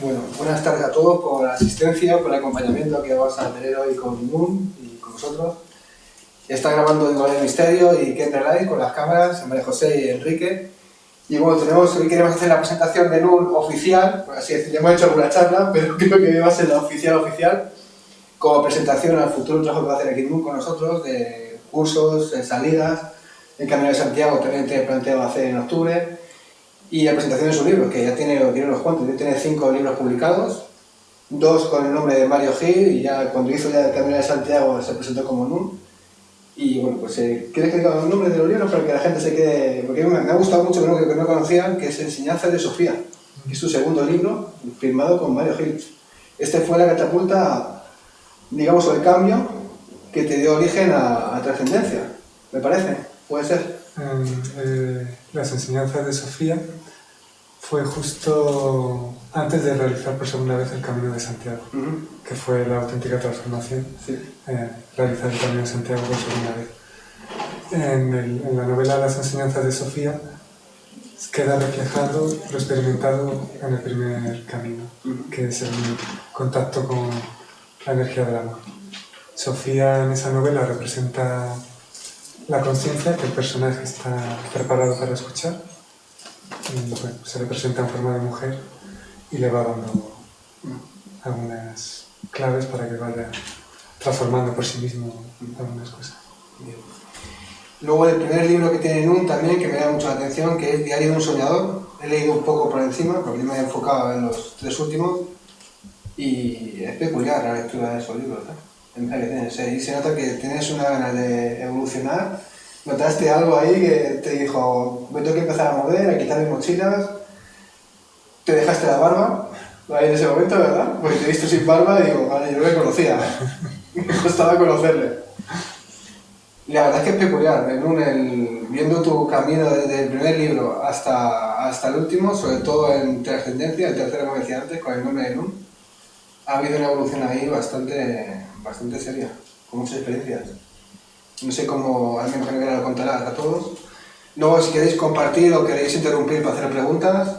Bueno, buenas tardes a todos por la asistencia, por el acompañamiento que vamos a tener hoy con Nun y con nosotros. Está grabando Igual de Misterio y Ken Relay con las cámaras, María José y Enrique. Y bueno, hoy queremos hacer la presentación de Nun oficial, por así decirlo. Ya hemos hecho alguna charla, pero creo que va a ser la oficial, como presentación al futuro trabajo que va a hacer aquí Nun con nosotros, de cursos, de salidas. El Camino de Santiago también tiene planteado hacer en octubre. Y la presentación de su libro, que ya tiene unos cuantos, ya tiene 5 libros publicados, 2 con el nombre de Mario Gil, y ya cuando hizo ya el Camino de Santiago se presentó como Nun. Y bueno, pues ¿quieres que diga los nombres de los libros para que la gente se quede? Porque me ha gustado mucho, creo que no conocían, que es Enseñanzas de Sofía, que es su segundo libro, firmado con Mario Gil. Este fue la catapulta, digamos, o el cambio que te dio origen a Trascendencia, me parece, puede ser. Las Enseñanzas de Sofía fue justo antes de realizar por segunda vez el Camino de Santiago, que fue la auténtica transformación, realizar el Camino de Santiago por segunda vez. En la novela Las Enseñanzas de Sofía queda reflejado, lo experimentado en el primer camino, que es el contacto con la energía del amor. Sofía en esa novela representa la conciencia que el personaje está preparado para escuchar. Y, bueno, se le presenta en forma de mujer y le va dando algunas claves para que vaya transformando por sí mismo algunas cosas. Bien. Luego el primer libro que tiene Nun también, que me da mucho la atención, que es Diario de un soñador. He leído un poco por encima, porque me he enfocado en los 3 últimos, y es peculiar la lectura de esos libros, y se nota que tienes una ganas de evolucionar. ¿Notaste algo ahí que te dijo, me tengo que empezar a mover, a quitar mis mochilas? ¿Te dejaste la barba? Ahí en ese momento, ¿verdad? Porque te he visto sin barba y digo, vale, yo no le conocía. Me costaba conocerle. Y la verdad es que es peculiar, viendo tu camino desde el primer libro hasta el último, sobre todo en Trascendencia, el tercero como decía antes, con el nombre de Nun, ha habido una evolución ahí bastante seria, con muchas experiencias. No sé cómo, al menos que lo contarás a todos. Luego, si queréis compartir o queréis interrumpir para hacer preguntas,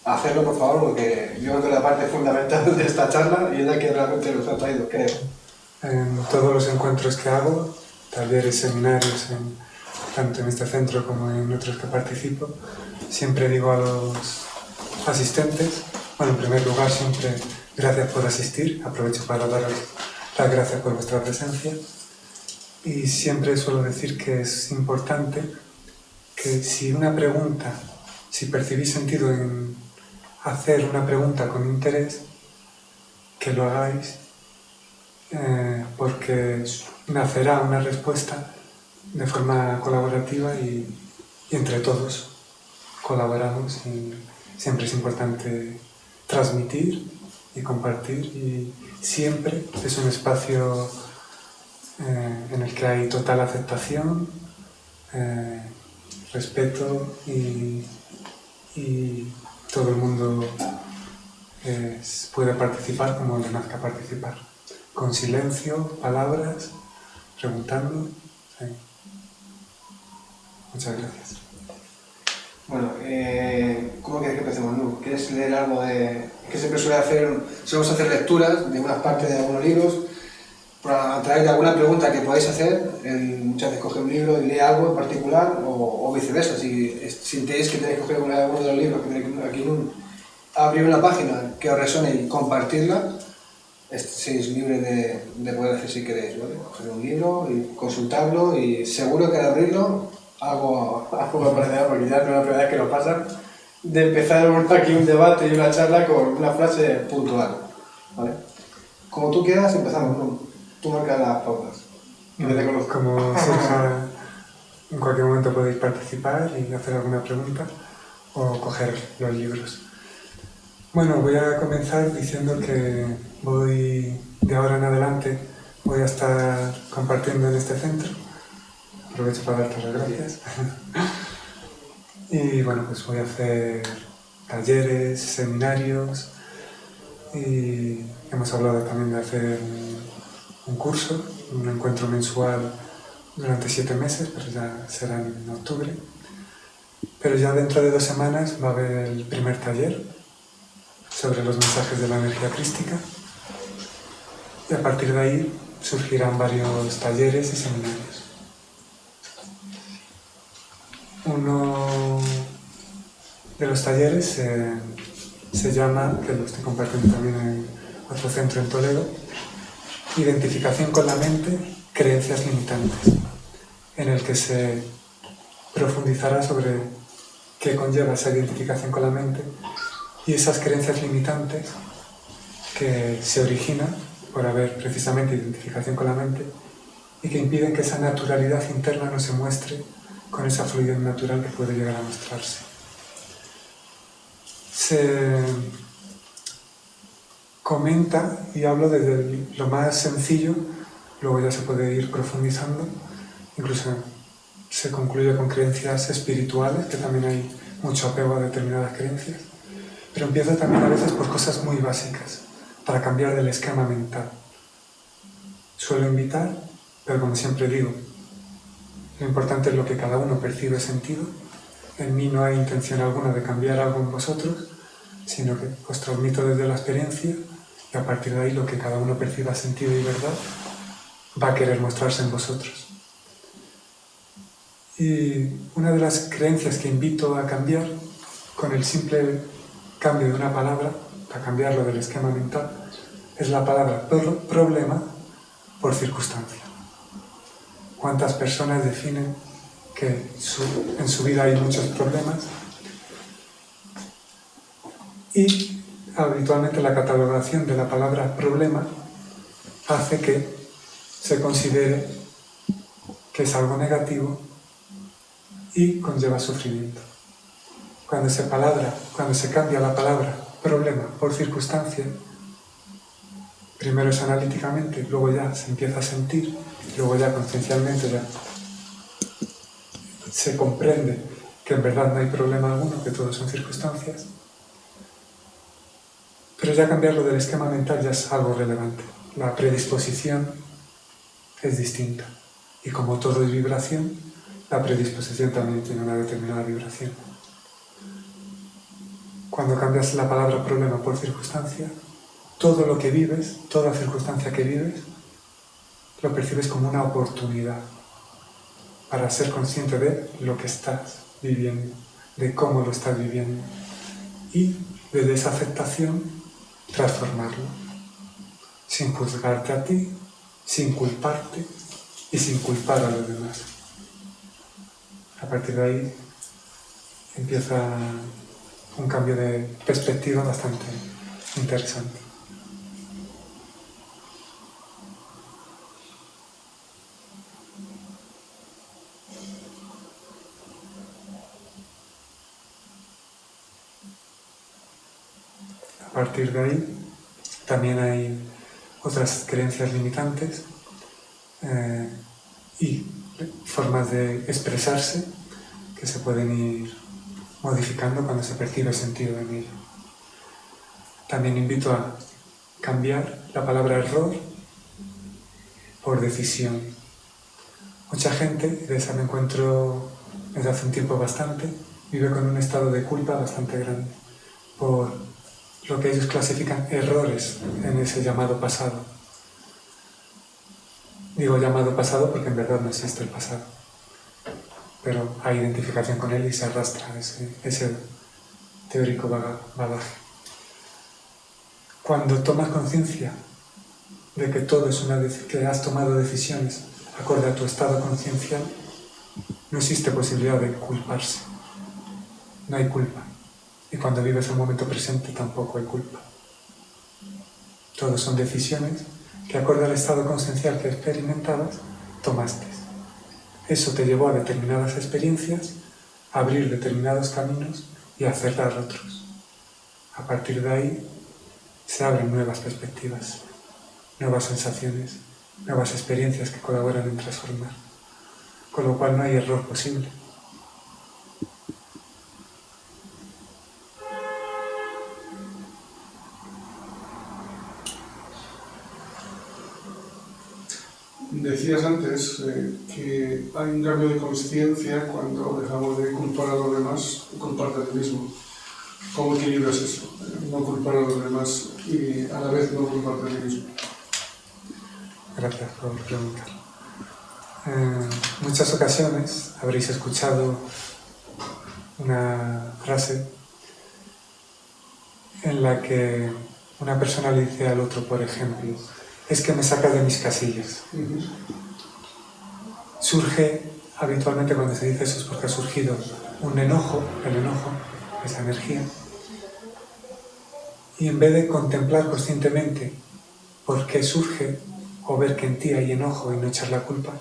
hacerlo por favor, porque yo creo que la parte fundamental de esta charla y es la que realmente nos ha traído, creo. En todos los encuentros que hago, talleres, seminarios, tanto en este centro como en otros que participo, siempre digo a los asistentes, bueno, en primer lugar, siempre gracias por asistir, aprovecho para daros las gracias por vuestra presencia. Y siempre suelo decir que es importante que si percibís sentido en hacer una pregunta con interés, que lo hagáis, porque nacerá una respuesta de forma colaborativa y entre todos colaboramos, y siempre es importante transmitir y compartir, y siempre es un espacio en el que hay total aceptación, respeto y todo el mundo puede participar como le nazca participar, con silencio, palabras, preguntando. Muchas gracias. Bueno, ¿cómo quieres que empecemos, Nun? ¿Quieres leer algo de...? Que siempre solemos hacer lecturas de unas partes de algunos libros, a través de alguna pregunta que podáis hacer. Muchas veces coge un libro y lee algo en particular, o viceversa. Si sentéis que tenéis que coger alguno de los libros que tenéis aquí, abrir una página que os resuene y compartirla, sois libres de poder hacer si queréis, ¿vale? Coger un libro y consultarlo, y seguro que al abrirlo algo aparecerá, porque ya no es la primera vez que nos pasa, de empezar aquí un debate y una charla con una frase puntual, ¿vale? Como tú quieras, empezamos, ¿no? Tú marcas las pautas. Como surja, en cualquier momento podéis participar y hacer alguna pregunta o coger los libros. Bueno, voy a comenzar diciendo que de ahora en adelante, voy a estar compartiendo en este centro. Aprovecho para darte las gracias. Y bueno, pues voy a hacer talleres, seminarios, y hemos hablado también de hacer un curso, un encuentro mensual durante 7 meses, pero ya será en octubre. Pero ya dentro de 2 semanas va a haber el primer taller sobre los mensajes de la energía crística, y a partir de ahí surgirán varios talleres y seminarios. Uno de los talleres se llama, que lo estoy compartiendo también en otro centro en Toledo, Identificación con la mente, creencias limitantes, en el que se profundizará sobre qué conlleva esa identificación con la mente y esas creencias limitantes que se originan por haber precisamente identificación con la mente y que impiden que esa naturalidad interna no se muestre con esa fluidez natural que puede llegar a mostrarse. Se comenta, y hablo desde lo más sencillo, luego ya se puede ir profundizando, incluso se concluye con creencias espirituales, que también hay mucho apego a determinadas creencias, pero empieza también a veces por cosas muy básicas, para cambiar del esquema mental. Suelo invitar, pero como siempre digo, lo importante es lo que cada uno percibe sentido. En mí no hay intención alguna de cambiar algo en vosotros, sino que os transmito desde la experiencia y a partir de ahí lo que cada uno perciba sentido y verdad va a querer mostrarse en vosotros. Y una de las creencias que invito a cambiar con el simple cambio de una palabra, para cambiarlo del esquema mental, es la palabra problema por circunstancia. ¿Cuántas personas definen que en su vida hay muchos problemas? Y habitualmente la catalogación de la palabra problema hace que se considere que es algo negativo y conlleva sufrimiento. Cuando se cambia la palabra problema por circunstancia, primero es analíticamente, luego ya se empieza a sentir, luego ya conciencialmente ya se comprende que en verdad no hay problema alguno, que todo son circunstancias, pero ya cambiarlo del esquema mental ya es algo relevante. La predisposición es distinta y como todo es vibración, la predisposición también tiene una determinada vibración. Cuando cambias la palabra problema por circunstancia, todo lo que vives, toda circunstancia que vives, lo percibes como una oportunidad para ser consciente de lo que estás viviendo, de cómo lo estás viviendo y desde esa aceptación transformarlo, sin juzgarte a ti, sin culparte y sin culpar a los demás. A partir de ahí empieza un cambio de perspectiva bastante interesante. A partir de ahí también hay otras creencias limitantes y formas de expresarse que se pueden ir modificando cuando se percibe sentido en ello. También invito a cambiar la palabra error por decisión. Mucha gente, de esa me encuentro desde hace un tiempo bastante, vive con un estado de culpa bastante grande por lo que ellos clasifican errores en ese llamado pasado. Digo llamado pasado porque en verdad no existe el pasado, pero hay identificación con él y se arrastra ese teórico bagaje. Cuando tomas conciencia de que todo es que has tomado decisiones acorde a tu estado conciencial, no existe posibilidad de culparse. No hay culpa. Y cuando vives el momento presente tampoco hay culpa. Todos son decisiones que acorde al estado conciencial que experimentabas, tomaste. Eso te llevó a determinadas experiencias, a abrir determinados caminos y a cerrar otros. A partir de ahí se abren nuevas perspectivas, nuevas sensaciones, nuevas experiencias que colaboran en transformar, con lo cual no hay error posible. Decías antes que hay un cambio de conciencia cuando dejamos de culpar a los demás y culparte a ti mismo. ¿Cómo equilibras eso? No culpar a los demás y a la vez no culparte a ti mismo. Gracias por preguntar. En muchas ocasiones habréis escuchado una frase en la que una persona le dice al otro, por ejemplo, es que me sacas de mis casillas. Surge, habitualmente cuando se dice eso es porque ha surgido un enojo, el enojo, esa energía, y en vez de contemplar conscientemente por qué surge, o ver que en ti hay enojo y no echar la culpa,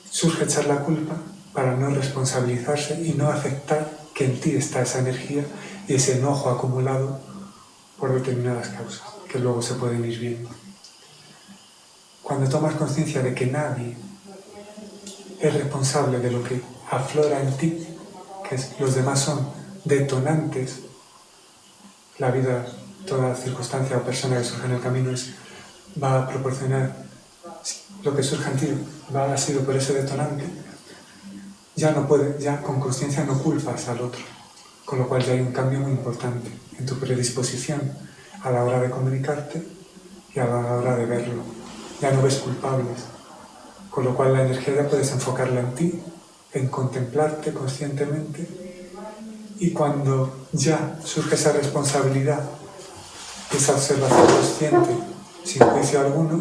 surge echar la culpa para no responsabilizarse y no aceptar que en ti está esa energía y ese enojo acumulado por determinadas causas, que luego se pueden ir viendo. Cuando tomas conciencia de que nadie es responsable de lo que aflora en ti, que los demás son detonantes, la vida, toda circunstancia o persona que surge en el camino va a proporcionar lo que surja en ti, ha sido por ese detonante, ya con conciencia no culpas al otro, con lo cual ya hay un cambio muy importante en tu predisposición a la hora de comunicarte y a la hora de verlo. Ya no ves culpables, con lo cual la energía ya puedes enfocarla en ti, en contemplarte conscientemente, y cuando ya surge esa responsabilidad, esa observación consciente, sin juicio alguno,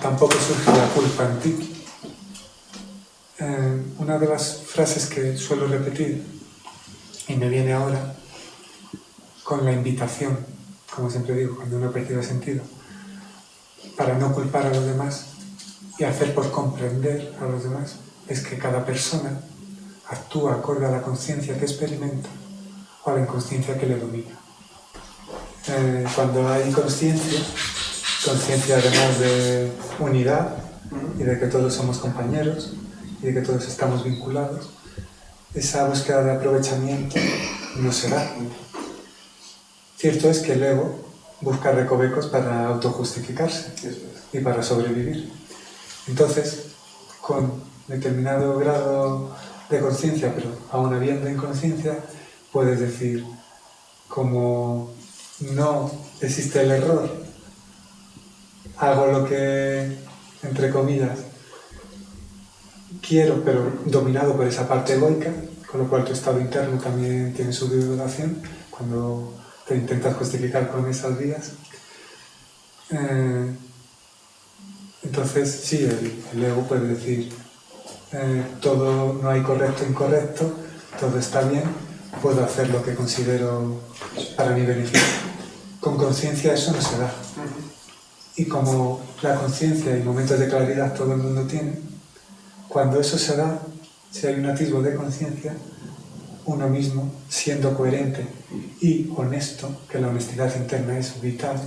tampoco surge la culpa en ti. Una de las frases que suelo repetir, y me viene ahora, con la invitación, como siempre digo, cuando uno percibe sentido, para no culpar a los demás y hacer por comprender a los demás, es que cada persona actúa acorde a la conciencia que experimenta o a la inconsciencia que le domina. Cuando hay conciencia además de unidad y de que todos somos compañeros y de que todos estamos vinculados, esa búsqueda de aprovechamiento no se da. Cierto es que el ego busca recovecos para autojustificarse y para sobrevivir. Entonces, con determinado grado de conciencia, pero aún habiendo inconsciencia, puedes decir, como no existe el error, hago lo que, entre comillas, quiero, pero dominado por esa parte egoica, con lo cual tu estado interno también tiene su divulgación, cuando te intentas justificar con esas vías. Entonces, sí, el ego puede decir, todo, no hay correcto o incorrecto, todo está bien, puedo hacer lo que considero para mi beneficio. Con conciencia eso no se da. Y como la conciencia y momentos de claridad todo el mundo tiene, cuando eso se da, si hay un atisbo de conciencia, uno mismo, siendo coherente y honesto, que la honestidad interna es vital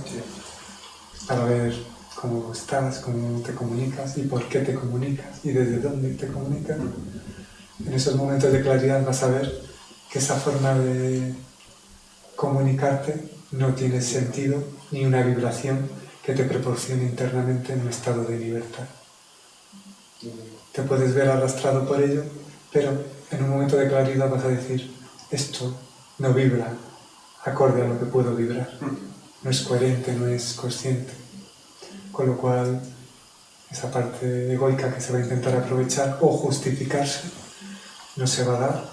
para ver cómo estás, cómo te comunicas y por qué te comunicas y desde dónde te comunicas. En esos momentos de claridad vas a ver que esa forma de comunicarte no tiene sentido ni una vibración que te proporcione internamente un estado de libertad. Te puedes ver arrastrado por ello, pero en un momento de claridad vas a decir, esto no vibra acorde a lo que puedo vibrar, no es coherente, no es consciente. Con lo cual, esa parte egoica que se va a intentar aprovechar o justificarse no se va a dar.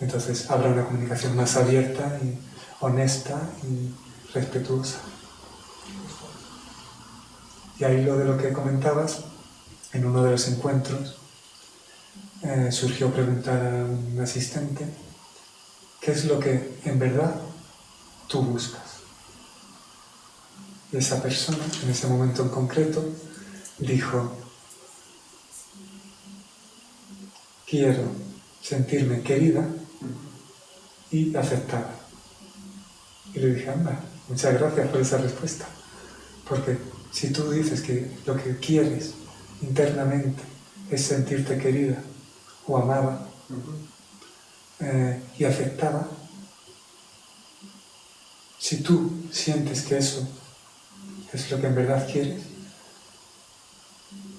Entonces habrá una comunicación más abierta y honesta y respetuosa. Y ahí lo de lo que comentabas, en uno de los encuentros, surgió preguntar a un asistente qué es lo que en verdad tú buscas. Y esa persona, en ese momento en concreto, dijo, quiero sentirme querida y aceptada. Y le dije, anda, muchas gracias por esa respuesta. Porque si tú dices que lo que quieres internamente es sentirte querida o amada y aceptada, si tú sientes que eso es lo que en verdad quieres,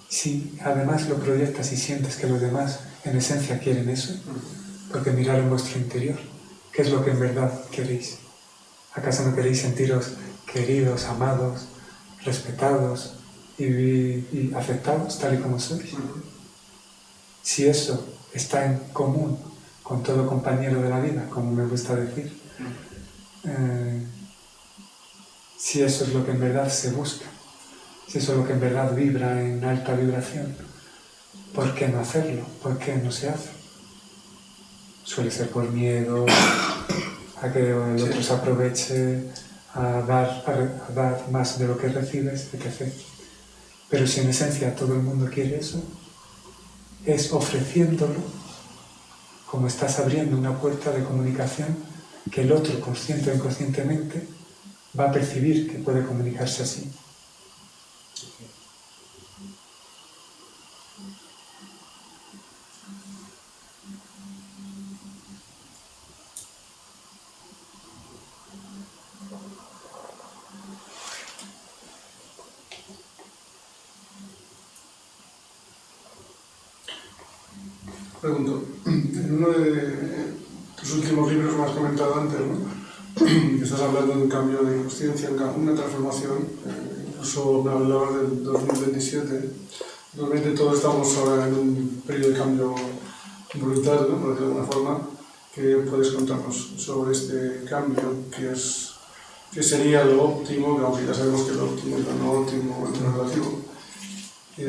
si además lo proyectas y sientes que los demás en esencia quieren eso, porque mirad en vuestro interior, ¿qué es lo que en verdad queréis? ¿Acaso no queréis sentiros queridos, amados, respetados y aceptados tal y como sois? Si eso está en común con todo compañero de la vida, como me gusta decir, si eso es lo que en verdad se busca, si eso es lo que en verdad vibra en alta vibración, ¿por qué no hacerlo? ¿Por qué no se hace? Suele ser por miedo a que el otro se aproveche, a dar más de lo que recibes, etc. Pero si en esencia todo el mundo quiere eso, es ofreciéndolo, como estás abriendo una puerta de comunicación que el otro, consciente o inconscientemente, va a percibir que puede comunicarse así. Pregunto, en uno de tus últimos libros me has comentado antes, ¿no? Que estás hablando de un cambio de conciencia, una transformación, incluso me hablabas del 2027. Realmente todos estamos ahora en un periodo de cambio brutal, ¿no? Por decirlo de alguna forma. ¿Qué puedes contarnos sobre este cambio? ¿Qué sería lo óptimo? Aunque ya sabemos que lo óptimo y lo no óptimo es relativo.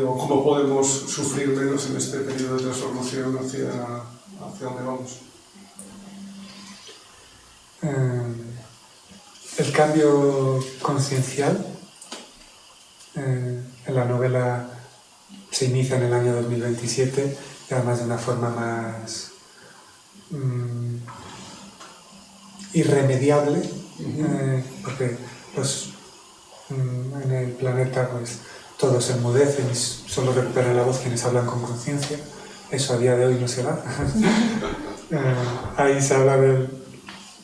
O cómo podemos sufrir menos en este periodo de transformación hacia dónde vamos. El cambio conciencial en la novela se inicia en el año 2027 y además de una forma más irremediable, porque en el planeta pues todos se enmudecen y solo recuperan la voz quienes hablan con conciencia. Eso a día de hoy no se da. Ahí se habla de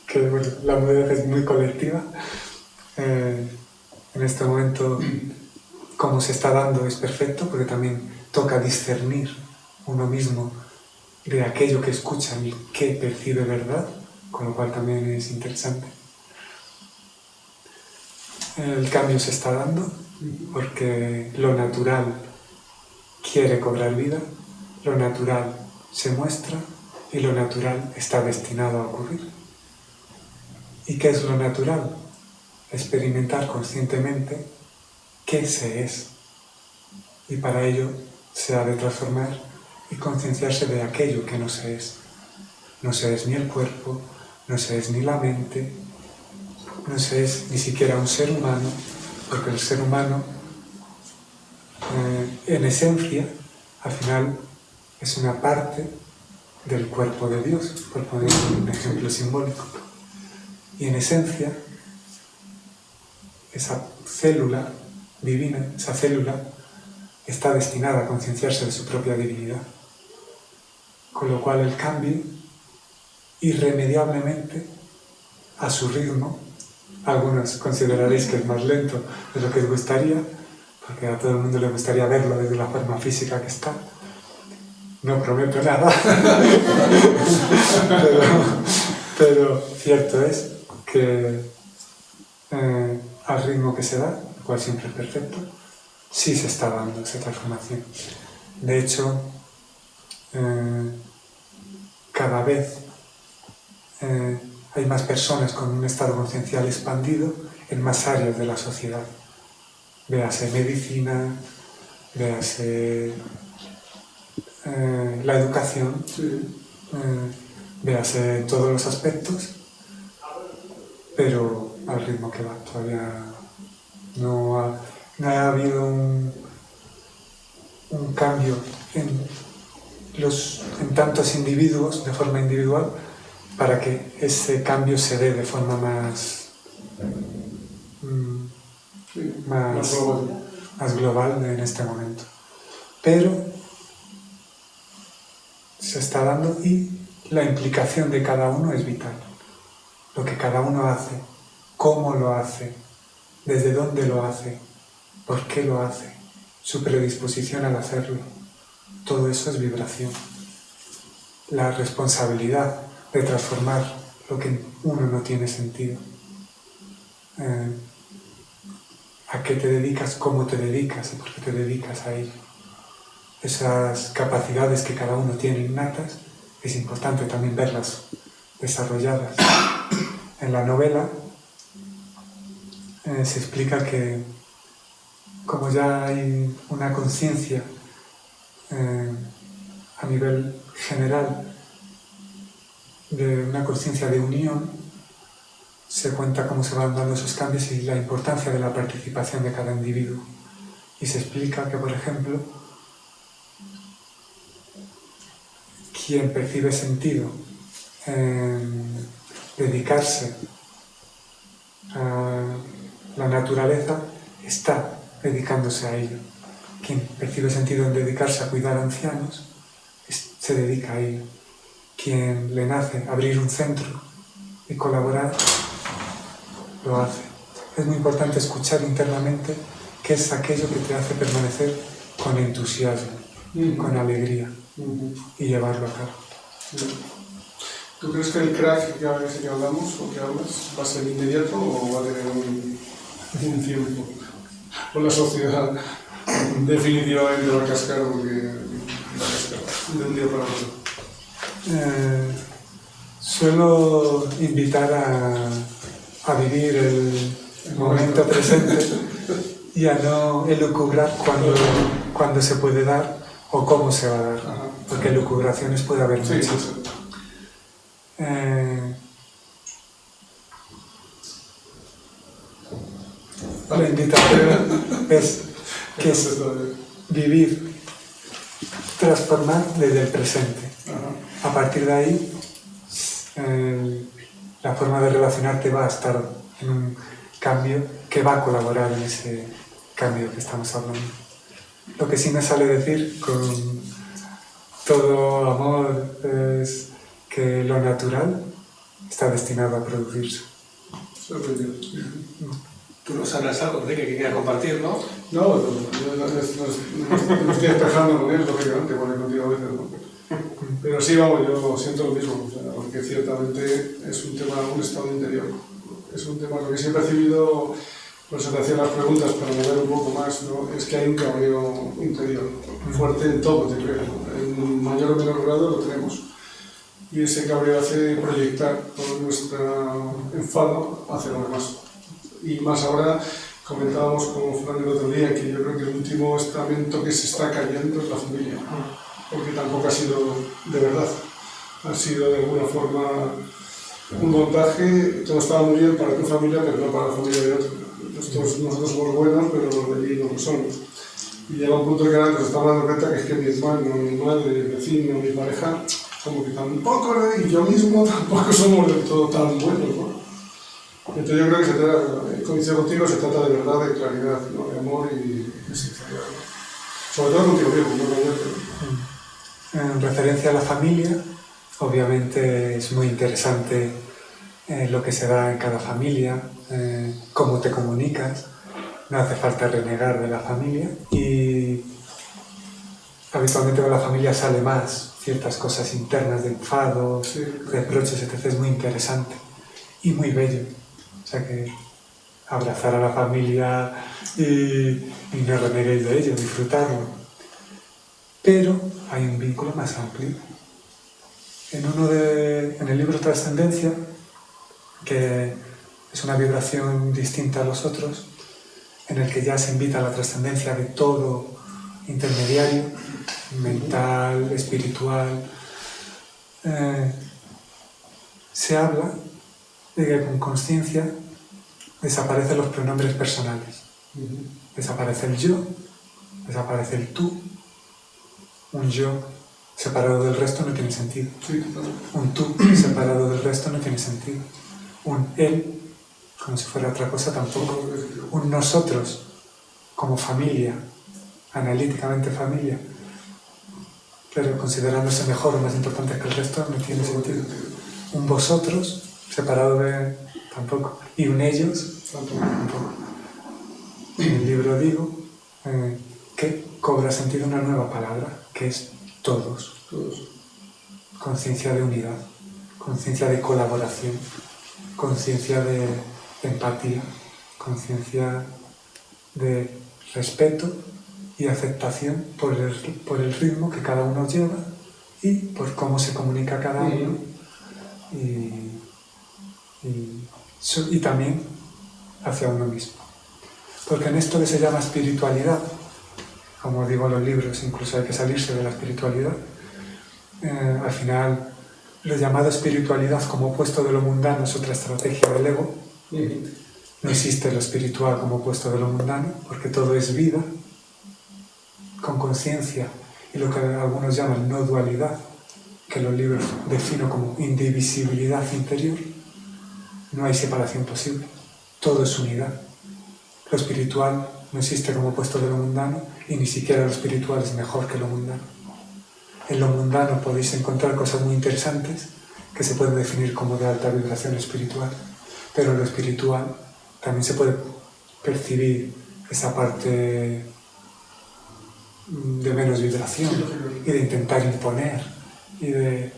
que bueno, la mudez es muy colectiva. En este momento, como se está dando, es perfecto, porque también toca discernir uno mismo de aquello que escucha y que percibe verdad, con lo cual también es interesante. El cambio se está dando porque lo natural quiere cobrar vida, lo natural se muestra y lo natural está destinado a ocurrir. ¿Y qué es lo natural? Experimentar conscientemente qué se es. Y para ello se ha de transformar y concienciarse de aquello que no se es. No se es ni el cuerpo, no se es ni la mente, no se es ni siquiera un ser humano, porque el ser humano, en esencia, al final es una parte del cuerpo de Dios, por poner un ejemplo simbólico. Y en esencia, esa célula divina, esa célula, está destinada a concienciarse de su propia divinidad. Con lo cual el cambio, irremediablemente, a su ritmo, algunos consideraréis que es más lento de lo que os gustaría, porque a todo el mundo le gustaría verlo desde la forma física que está. No prometo nada, pero cierto es que al ritmo que se da, el cual siempre es perfecto, sí se está dando esa transformación. De hecho, cada vez hay más personas con un estado conciencial expandido en más áreas de la sociedad. Véase medicina, véase la educación, véase en todos los aspectos, pero al ritmo que va. Todavía no ha habido un cambio en tantos individuos, de forma individual, para que ese cambio se dé de forma más global en este momento. Pero se está dando y la implicación de cada uno es vital. Lo que cada uno hace, cómo lo hace, desde dónde lo hace, por qué lo hace, su predisposición al hacerlo. Todo eso es vibración. La responsabilidad de transformar lo que en uno no tiene sentido. A qué te dedicas, cómo te dedicas y por qué te dedicas a ello. Esas capacidades que cada uno tiene innatas, es importante también verlas desarrolladas. En la novela se explica que como ya hay una conciencia a nivel general, de una conciencia de unión, se cuenta cómo se van dando esos cambios y la importancia de la participación de cada individuo. Y se explica que, por ejemplo, quien percibe sentido en dedicarse a la naturaleza está dedicándose a ello. Quien percibe sentido en dedicarse a cuidar a ancianos se dedica a ello. Quien le nace abrir un centro y colaborar, lo hace. Es muy importante escuchar internamente qué es aquello que te hace permanecer con entusiasmo, con alegría y llevarlo a cabo. ¿Tú crees que el crack que hablamos o que hablas va a ser inmediato o va a tener un tiempo? O la sociedad definitivamente va a cascar porque va a cascar de un día para otro. Suelo invitar a vivir el momento presente y a no elucubrar cuándo se puede dar o cómo se va a dar, porque elucubraciones puede haber muchas. Sí. La invitación es vivir, transformar desde el presente. A partir de ahí, la forma de relacionarte va a estar en un cambio que va a colaborar en ese cambio que estamos hablando. Lo que sí me sale decir con todo amor es que lo natural está destinado a producirse. Tú no sabes algo, Enrique, que quieras compartir, ¿no? No, me estoy despejando con él, lógicamente, porque contigo a veces no. Pero sí, vamos, yo siento lo mismo, o sea, porque ciertamente es un tema, un estado interior. Es un tema, lo que sí he percibido, pues se te hacían las preguntas para mover un poco más, ¿no? Es que hay un cabreo interior, fuerte en todo, te creo. En mayor o menor grado lo tenemos. Y ese cabreo hace proyectar todo nuestro enfado hacia los demás. Y más ahora, comentábamos con Fran el otro día, que yo creo que el último estamento que se está cayendo es la familia. Porque tampoco ha sido de verdad. Ha sido de alguna forma un montaje, todo estaba muy bien para tu familia, pero no para la familia de otro. Nosotros somos buenos, pero los de allí no lo son. Y llega un punto que ahora nos estamos dando cuenta que es que mi hermano, mi madre, mi vecino, mi pareja, como que tampoco, y yo mismo tampoco somos del todo tan buenos, ¿no? Entonces yo creo que se trata, coincido contigo, se trata de verdad, de claridad, ¿no? De amor y de sinceridad, ¿no? Sobre todo contigo mismo, no con él. En referencia a la familia, obviamente es muy interesante lo que se da en cada familia, cómo te comunicas, no hace falta renegar de la familia y habitualmente con la familia sale más ciertas cosas internas de enfado, Sí. reproches, etc. Es muy interesante y muy bello. O sea que abrazar a la familia y no reneguéis de ello, disfrutarlo. Pero hay un vínculo más amplio. En el libro Trascendencia, que es una vibración distinta a los otros, en el que ya se invita a la trascendencia de todo intermediario, mental, espiritual, se habla de que con consciencia desaparecen los pronombres personales. Desaparece el yo, desaparece el tú. Un yo separado del resto no tiene sentido. Un tú separado del resto no tiene sentido. Un él, como si fuera otra cosa, tampoco. Un nosotros, como familia, analíticamente familia, pero considerándose mejor o más importante que el resto, no tiene sentido. Un vosotros, separado de... tampoco. Y un ellos, tampoco. En el libro digo cobra sentido una nueva palabra, que es todos. Conciencia de unidad, conciencia de colaboración, conciencia de empatía, conciencia de respeto y aceptación por el ritmo que cada uno lleva y por cómo se comunica cada uno y también hacia uno mismo. Porque en esto que se llama espiritualidad, como digo en los libros, incluso hay que salirse de la espiritualidad, al final lo llamado espiritualidad como opuesto de lo mundano es otra estrategia del ego. No existe lo espiritual como opuesto de lo mundano, porque todo es vida, con conciencia, y lo que algunos llaman no dualidad, que los libros defino como indivisibilidad interior. No hay separación posible, todo es unidad. Lo espiritual no existe como opuesto de lo mundano, y ni siquiera lo espiritual es mejor que lo mundano. En lo mundano podéis encontrar cosas muy interesantes que se pueden definir como de alta vibración espiritual, pero lo espiritual también se puede percibir esa parte de menos vibración y de intentar imponer, y de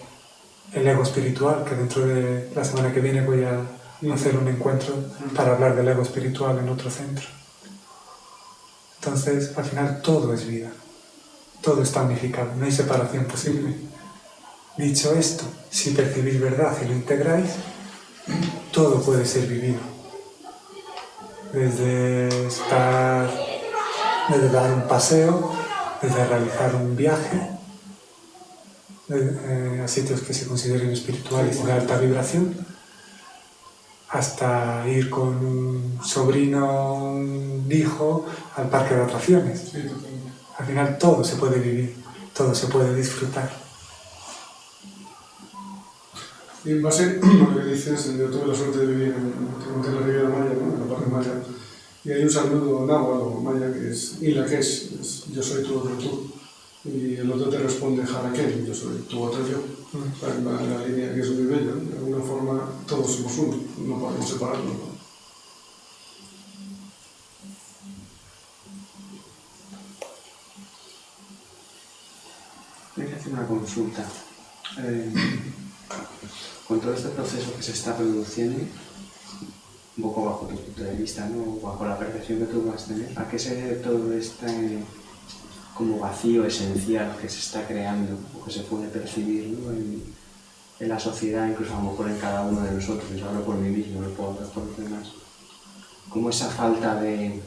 el ego espiritual, que dentro de la semana que viene voy a hacer un encuentro para hablar del ego espiritual en otro centro. Entonces, al final todo es vida, todo está unificado, no hay separación posible. Dicho esto, si percibís verdad y lo integráis, todo puede ser vivido. Desde dar un paseo, desde realizar un viaje a sitios que se consideren espirituales de alta vibración, hasta ir con un sobrino, un hijo, al parque de atracciones. Al final todo se puede vivir, todo se puede disfrutar. Y en base a lo que dices, yo tuve la suerte de vivir en la Riviera Maya, ¿no? En la parte maya, y hay un saludo náhuatl o maya que es Ilaqués, yo soy tu otro tú, y el otro te responde Jaraquén, yo soy tu otro yo. La línea que es muy bella, de alguna forma todos somos uno, no podemos separarnos, ¿no? Voy a hacer una consulta. Con todo este proceso que se está produciendo, un poco bajo tu punto de vista, ¿no? Bajo la percepción que tú vas a tener, ¿a qué se debe todo este como vacío esencial que se está creando o que se puede percibir, ¿no? en la sociedad, incluso a lo mejor en cada uno de nosotros? Yo hablo por mí mismo, no puedo hablar por los demás. Como esa falta de,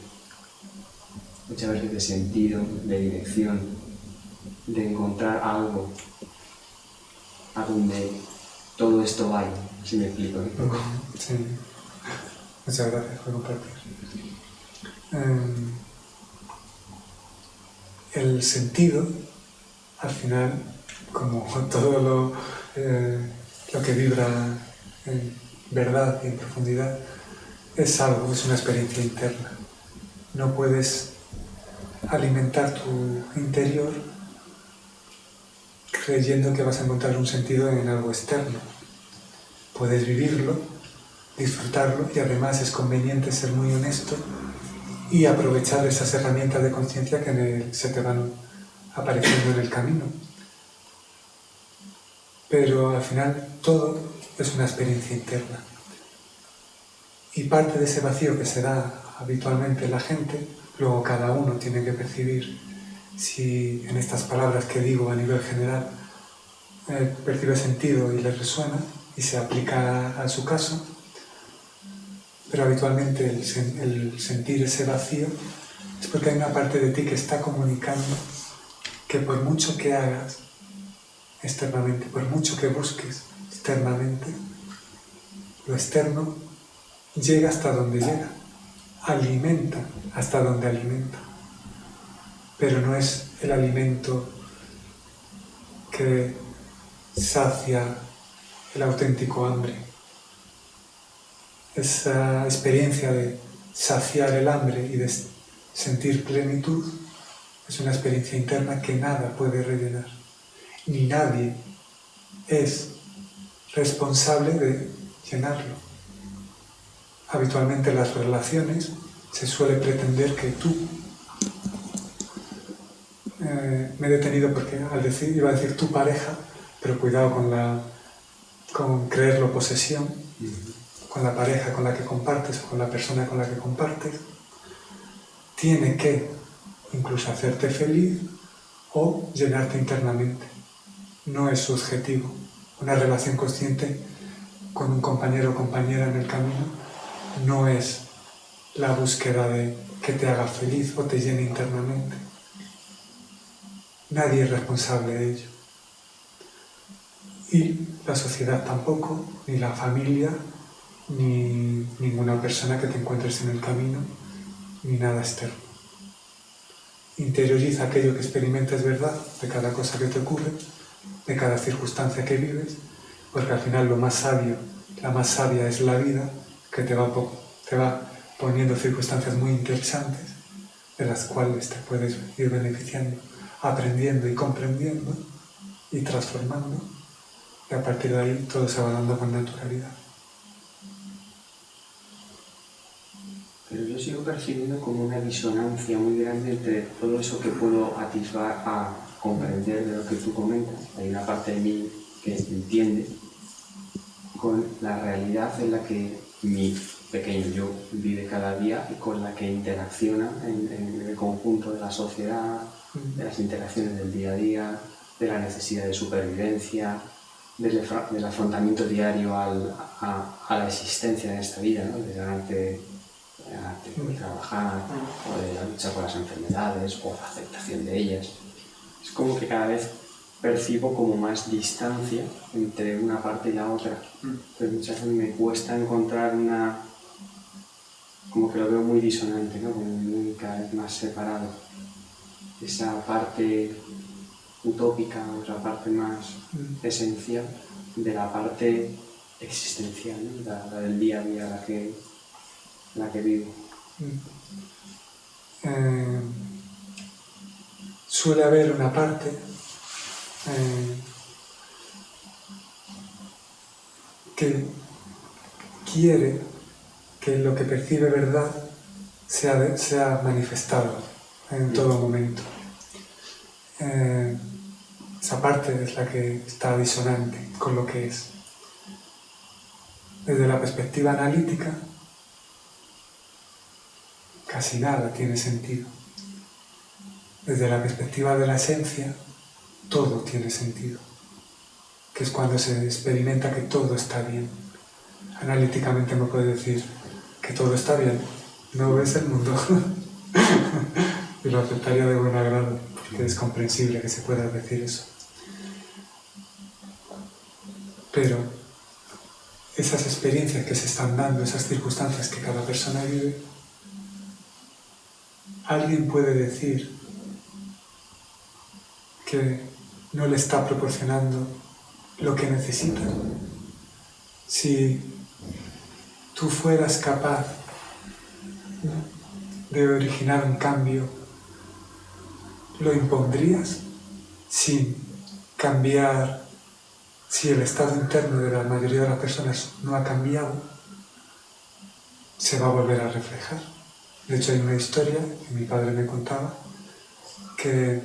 muchas veces, de sentido, de dirección, de encontrar algo a donde todo esto vaya, si me explico un poco. Sí, muchas gracias por compartir. El sentido, al final, como todo lo que vibra en verdad y en profundidad, es algo, es una experiencia interna. No puedes alimentar tu interior creyendo que vas a encontrar un sentido en algo externo. Puedes vivirlo, disfrutarlo, y además es conveniente ser muy honesto y aprovechar esas herramientas de conciencia que se te van apareciendo en el camino. Pero al final todo es una experiencia interna. Y parte de ese vacío que se da habitualmente en la gente, luego cada uno tiene que percibir si en estas palabras que digo a nivel general percibe sentido y le resuena y se aplica a su caso. Pero habitualmente el sentir ese vacío es porque hay una parte de ti que está comunicando que por mucho que hagas externamente, por mucho que busques externamente, lo externo llega hasta donde llega, alimenta hasta donde alimenta, pero no es el alimento que sacia el auténtico hambre. Esa experiencia de saciar el hambre y de sentir plenitud es una experiencia interna que nada puede rellenar, ni nadie es responsable de llenarlo. Habitualmente en las relaciones se suele pretender que tú me he detenido porque iba a decir tu pareja, pero cuidado con creerlo posesión, con la pareja con la que compartes o con la persona con la que compartes, tiene que incluso hacerte feliz o llenarte internamente. No es subjetivo. Una relación consciente con un compañero o compañera en el camino no es la búsqueda de que te haga feliz o te llene internamente. Nadie es responsable de ello. Y la sociedad tampoco, ni la familia, ni ninguna persona que te encuentres en el camino, ni nada externo. Interioriza aquello que experimentes verdad de cada cosa que te ocurre, de cada circunstancia que vives, porque al final lo más sabio, la más sabia es la vida, que te va poniendo circunstancias muy interesantes, de las cuales te puedes ir beneficiando, aprendiendo y comprendiendo y transformando, y a partir de ahí todo se va dando con naturalidad. Pero yo sigo percibiendo como una disonancia muy grande entre todo eso que puedo atisbar a comprender de lo que tú comentas. Hay una parte de mí que entiende con la realidad en la que mi pequeño yo vive cada día y con la que interacciona en el conjunto de la sociedad, de las interacciones del día a día, de la necesidad de supervivencia, del afrontamiento diario a la existencia en esta vida, ¿no? De ganarte de trabajar, o de la lucha con las enfermedades, o la aceptación de ellas. Es como que cada vez percibo como más distancia entre una parte y la otra. Pero muchas veces me cuesta encontrar como que lo veo muy disonante, ¿no? Como muy cada vez más separado. Esa parte utópica, o esa parte más esencial de la parte existencial, ¿no? La del día a día, la que vivo. Suele haber una parte que quiere que lo que percibe verdad sea manifestado en todo momento. Esa parte es la que está disonante con lo que es. Desde la perspectiva analítica, casi nada tiene sentido. Desde la perspectiva de la esencia, todo tiene sentido, que es cuando se experimenta que todo está bien. Analíticamente me puede decir que todo está bien, no ves el mundo. Y lo aceptaría de buen agrado, porque es comprensible que se pueda decir eso. Pero esas experiencias que se están dando, esas circunstancias que cada persona vive, alguien puede decir que no le está proporcionando lo que necesita. Si tú fueras capaz de originar un cambio, ¿lo impondrías sin cambiar? Si el estado interno de la mayoría de las personas no ha cambiado, se va a volver a reflejar. De hecho, hay una historia que mi padre me contaba que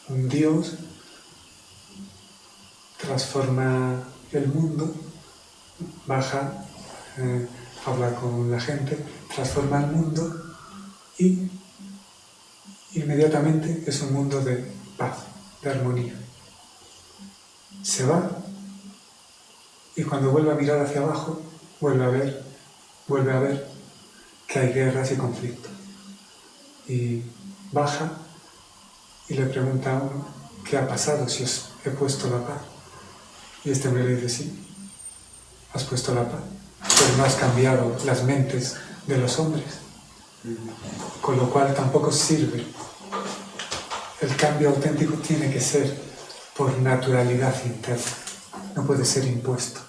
un dios transforma el mundo, baja, habla con la gente, transforma el mundo y inmediatamente es un mundo de paz, de armonía. Se va y cuando vuelve a mirar hacia abajo, vuelve a ver que hay guerras y conflictos. Y baja y le pregunta a uno, ¿qué ha pasado si os he puesto la paz? Y este hombre le dice, sí, has puesto la paz, pero no has cambiado las mentes de los hombres, con lo cual tampoco sirve. El cambio auténtico tiene que ser por naturalidad interna, no puede ser impuesto.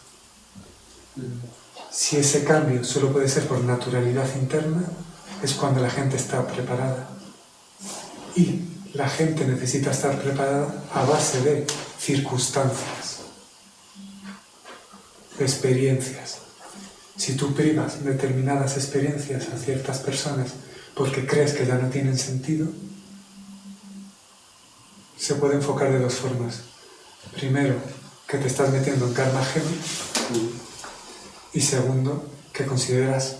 Si ese cambio solo puede ser por naturalidad interna, es cuando la gente está preparada. Y la gente necesita estar preparada a base de circunstancias, de experiencias. Si tú privas determinadas experiencias a ciertas personas porque crees que ya no tienen sentido, se puede enfocar de dos formas. Primero, que te estás metiendo en karma ajeno, y segundo, que consideras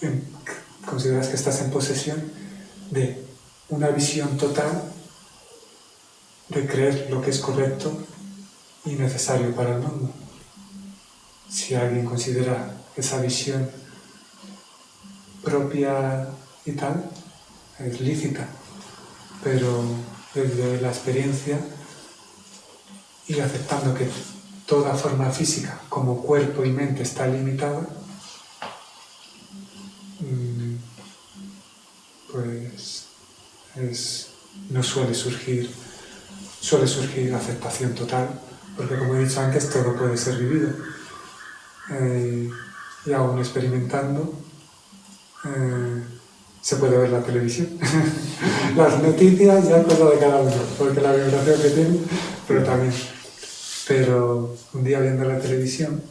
que estás en posesión de una visión total de creer lo que es correcto y necesario para el mundo. Si alguien considera esa visión propia y tal, es lícita, pero desde la experiencia y aceptando que toda forma física como cuerpo y mente está limitada, pues no suele surgir aceptación total, porque como he dicho antes, todo puede ser vivido. Y aún experimentando, se puede ver la televisión. Las noticias ya es cosa de cada uno, porque la vibración que tiene, pero un día viendo la televisión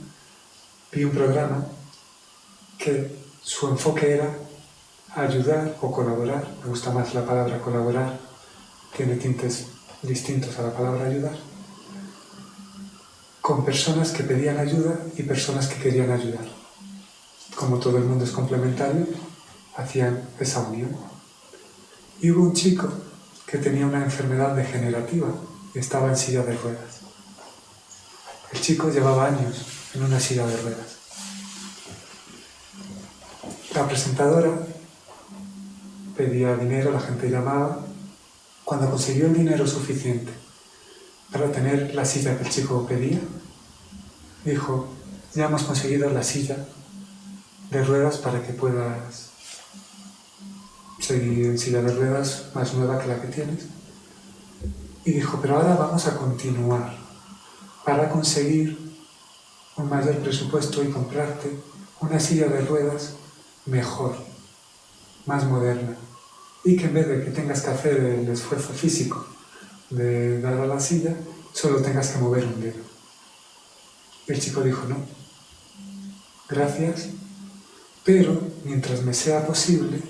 vi un programa que su enfoque era ayudar o colaborar. Me gusta más la palabra colaborar, tiene tintes distintos a la palabra ayudar, con personas que pedían ayuda y personas que querían ayudar. Como todo el mundo es complementario, hacían esa unión. Y hubo un chico que tenía una enfermedad degenerativa y estaba en silla de ruedas. El chico llevaba años en una silla de ruedas. La presentadora pedía dinero, la gente llamaba. Cuando consiguió el dinero suficiente para tener la silla que el chico pedía, dijo: ya hemos conseguido la silla de ruedas para que puedas seguir en silla de ruedas más nueva que la que tienes. Y dijo: pero ahora vamos a continuar para conseguir un mayor presupuesto y comprarte una silla de ruedas mejor, más moderna, y que en vez de que tengas que hacer el esfuerzo físico de dar a la silla, solo tengas que mover un dedo. Y el chico dijo: no, gracias, pero mientras me sea posible,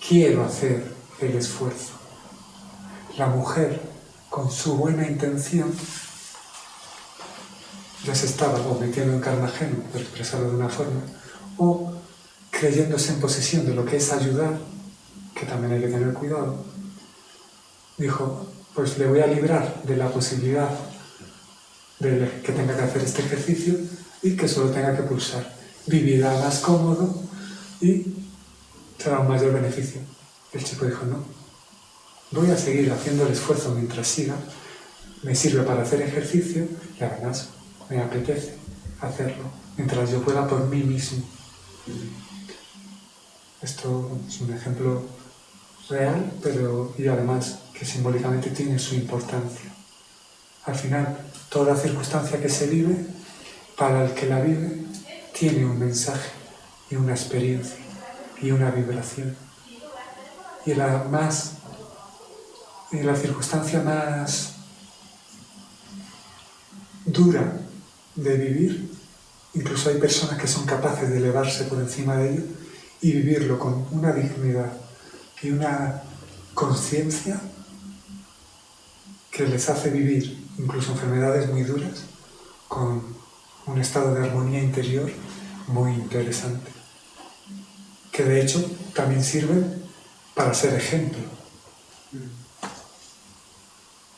quiero hacer el esfuerzo. La mujer, con su buena intención, ya se estaba o metiendo en karma ajeno, por expresarlo de una forma, o creyéndose en posesión de lo que es ayudar, que también hay que tener cuidado. Dijo: pues le voy a librar de la posibilidad de que tenga que hacer este ejercicio y que solo tenga que pulsar. Vivirá más cómodo y será un mayor beneficio. El chico dijo: no, voy a seguir haciendo el esfuerzo mientras siga, me sirve para hacer ejercicio y además me apetece hacerlo mientras yo pueda por mí mismo. Esto es un ejemplo real, pero y además que simbólicamente tiene su importancia. Al final, toda circunstancia que se vive, para el que la vive, tiene un mensaje y una experiencia y una vibración. Y la circunstancia más dura de vivir, incluso hay personas que son capaces de elevarse por encima de ello y vivirlo con una dignidad y una conciencia que les hace vivir incluso enfermedades muy duras con un estado de armonía interior muy interesante, que de hecho también sirven para ser ejemplo,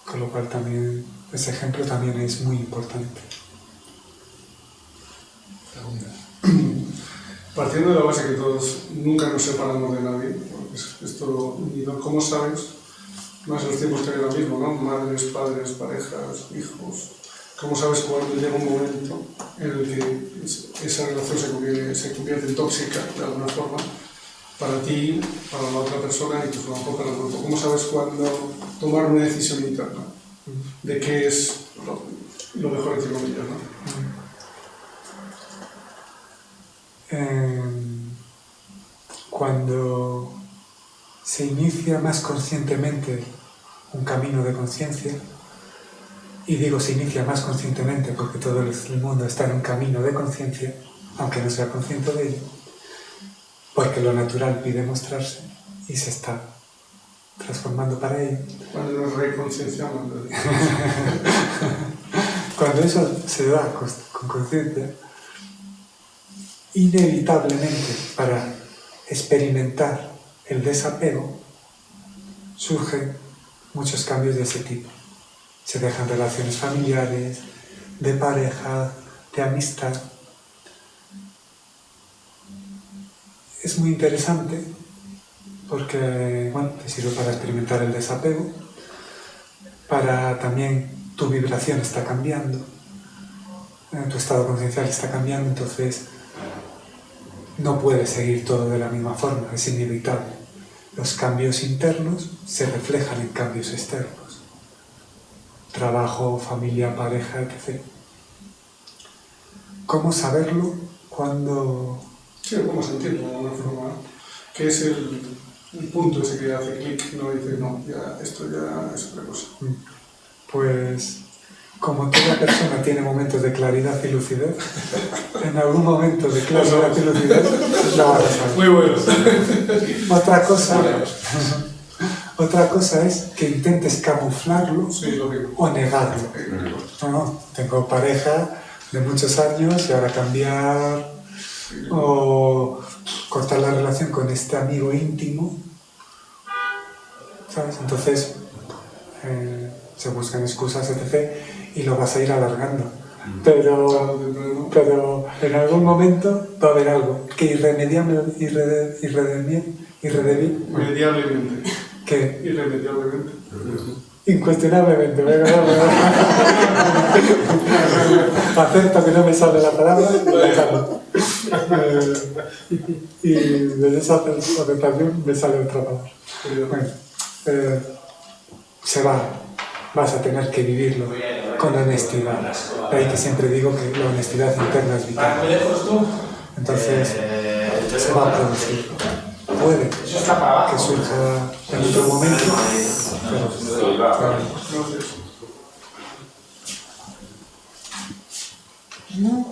con lo cual también ese ejemplo también es muy importante. Partiendo de la base que todos nunca nos separamos de nadie, porque esto, ¿cómo sabes? Más en los tiempos que hay ahora mismo, ¿no? Madres, padres, parejas, hijos. ¿Cómo sabes cuando llega un momento en el que esa relación se convierte en tóxica de alguna forma para ti, para la otra persona y pues a lo mejor para el grupo? ¿Cómo sabes cuándo tomar una decisión interna de qué es lo mejor entre comillas, ¿no? Cuando se inicia más conscientemente un camino de conciencia, y digo se inicia más conscientemente porque todo el mundo está en un camino de conciencia, aunque no sea consciente de ello, porque lo natural pide mostrarse y se está transformando para ello. Cuando nos reconcienciamos. Cuando eso se da con conciencia, inevitablemente para experimentar el desapego surgen muchos cambios de ese tipo. Se dejan relaciones familiares, de pareja, de amistad. Es muy interesante porque, bueno, te sirve para experimentar el desapego, para también tu vibración está cambiando, tu estado conciencial está cambiando, entonces no puedes seguir todo de la misma forma, es inevitable. Los cambios internos se reflejan en cambios externos. Trabajo, familia, pareja, etc. ¿Cómo saberlo cuando...? Sí, cómo sentirlo de alguna forma. Que es el punto ese que hace clic, no dice, no, ya, esto ya es otra cosa. Pues, como toda persona tiene momentos de claridad y lucidez, en algún momento de claridad y lucidez la vas a saber. Muy bueno. Otra cosa es que intentes camuflarlo o negarlo. No, tengo pareja de muchos años y ahora cambiar o cortar la relación con este amigo íntimo, ¿sabes? Entonces se buscan excusas, etc. y lo vas a ir alargando. Pero en algún momento va a haber algo que Irremediablemente. ¿Qué? Irremediablemente. Incuestionablemente. Acepto que no me sale la palabra, y de esa aceptación me sale otra palabra. Bueno, vas a tener que vivirlo con honestidad. De ahí que siempre digo que la honestidad interna es vital. Entonces, se va a producir. Puede que surja en otro momento,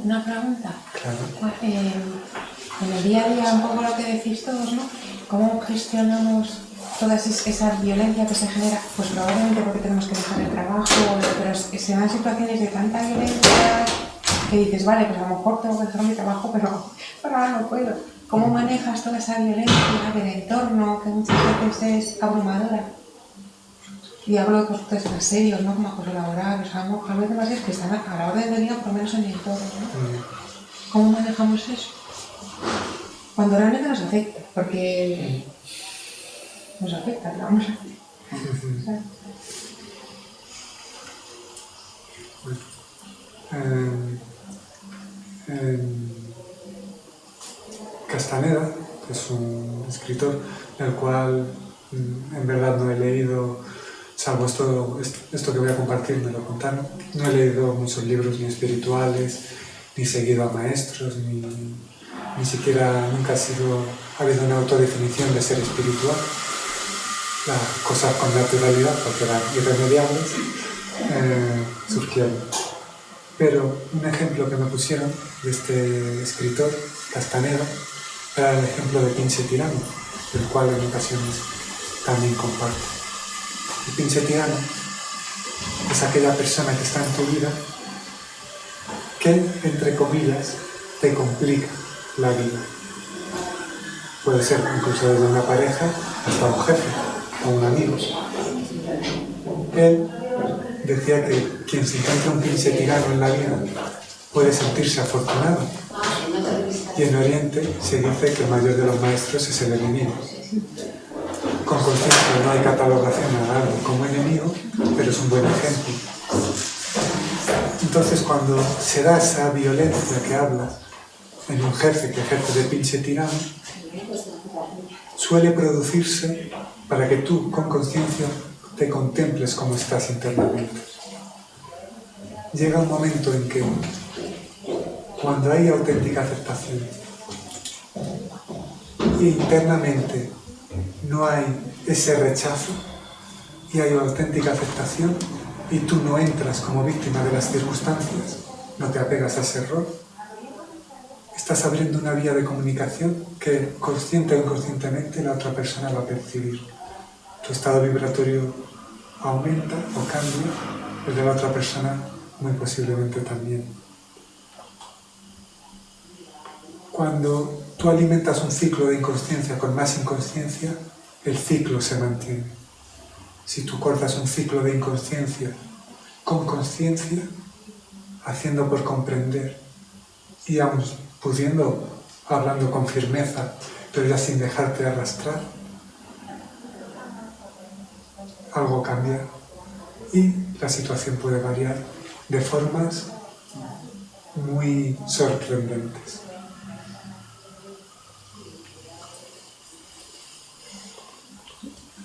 Una pregunta. Claro. En el día a día, un poco lo que decís todos, ¿no? ¿Cómo gestionamos toda esa violencia que se genera? Pues probablemente porque tenemos que dejar el trabajo, pero se dan situaciones de tanta violencia que dices, vale, pues a lo mejor tengo que dejar mi trabajo, pero ahora no puedo. ¿Cómo manejas toda esa violencia del entorno, que muchas veces es abrumadora? Y hablo de cosas más serios, ¿no? Como acoso laboral, o sea, a veces más es que están a la orden del día, por lo menos en el entorno, ¿no? ¿Cómo manejamos eso? Cuando realmente nos afecta, porque nos afecta, ¿no? Vamos a hacer. Castaneda, que es un escritor del cual en verdad no he leído, salvo esto que voy a compartir, me lo contaron. No he leído muchos libros ni espirituales, ni seguido a maestros, ni siquiera nunca ha habido una autodefinición de ser espiritual. Las cosas con naturalidad, porque eran irremediables, surgieron. Pero un ejemplo que me pusieron de este escritor, Castaneda, era el ejemplo de Pinche Tirano, del cual en ocasiones también comparto. El pinche tirano es aquella persona que está en tu vida que, entre comillas, te complica la vida. Puede ser incluso desde una pareja hasta un jefe o un amigo. Él decía que quien se encuentra un pinche tirano en la vida puede sentirse afortunado. Y en Oriente se dice que el mayor de los maestros es el enemigo. Con conciencia no hay catalogación a algo como enemigo, pero es un buen ejemplo. Entonces, cuando se da esa violencia que hablas en un jefe que ejerce de pinche tirano, suele producirse para que tú, con conciencia, te contemples cómo estás internamente. Llega un momento en que, cuando hay auténtica aceptación y internamente no hay ese rechazo y hay auténtica aceptación y tú no entras como víctima de las circunstancias, no te apegas a ese error, estás abriendo una vía de comunicación que consciente o inconscientemente la otra persona va a percibir. tu estado vibratorio aumenta o cambia, el de la otra persona muy posiblemente también. Cuando tú alimentas un ciclo de inconsciencia con más inconsciencia, el ciclo se mantiene. Si tú cortas un ciclo de inconsciencia con consciencia, haciendo por comprender y aún pudiendo, hablando con firmeza, pero ya sin dejarte arrastrar, algo cambia y la situación puede variar de formas muy sorprendentes.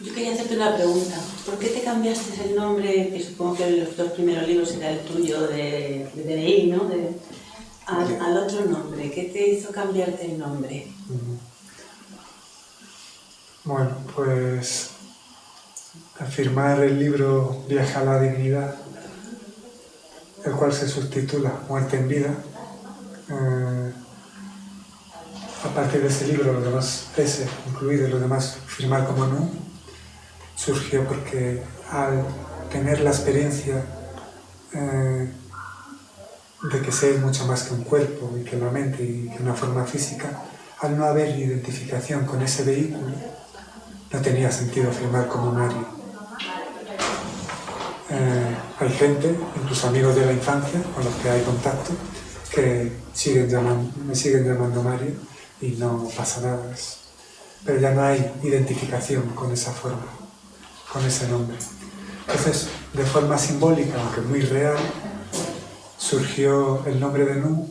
Yo quería hacerte una pregunta. ¿Por qué te cambiaste el nombre, que supongo que en los 2 primeros libros era el tuyo de DNI, ¿no? Al otro nombre? ¿Qué te hizo cambiarte el nombre? Bueno, pues al firmar el libro Viaje a la Dignidad, el cual se subtitula Muerte en Vida, a partir de ese libro, los demás, ese incluido y los demás, firmar como NU, surgió porque al tener la experiencia de que ser mucho más que un cuerpo y que la mente y que una forma física, al no haber identificación con ese vehículo, no tenía sentido firmar como Mario. Hay gente, incluso amigos de la infancia con los que hay contacto, que me siguen llamando Mario y no pasa nada. Pero ya no hay identificación con esa forma, con ese nombre. Entonces, de forma simbólica, aunque muy real, surgió el nombre de NU,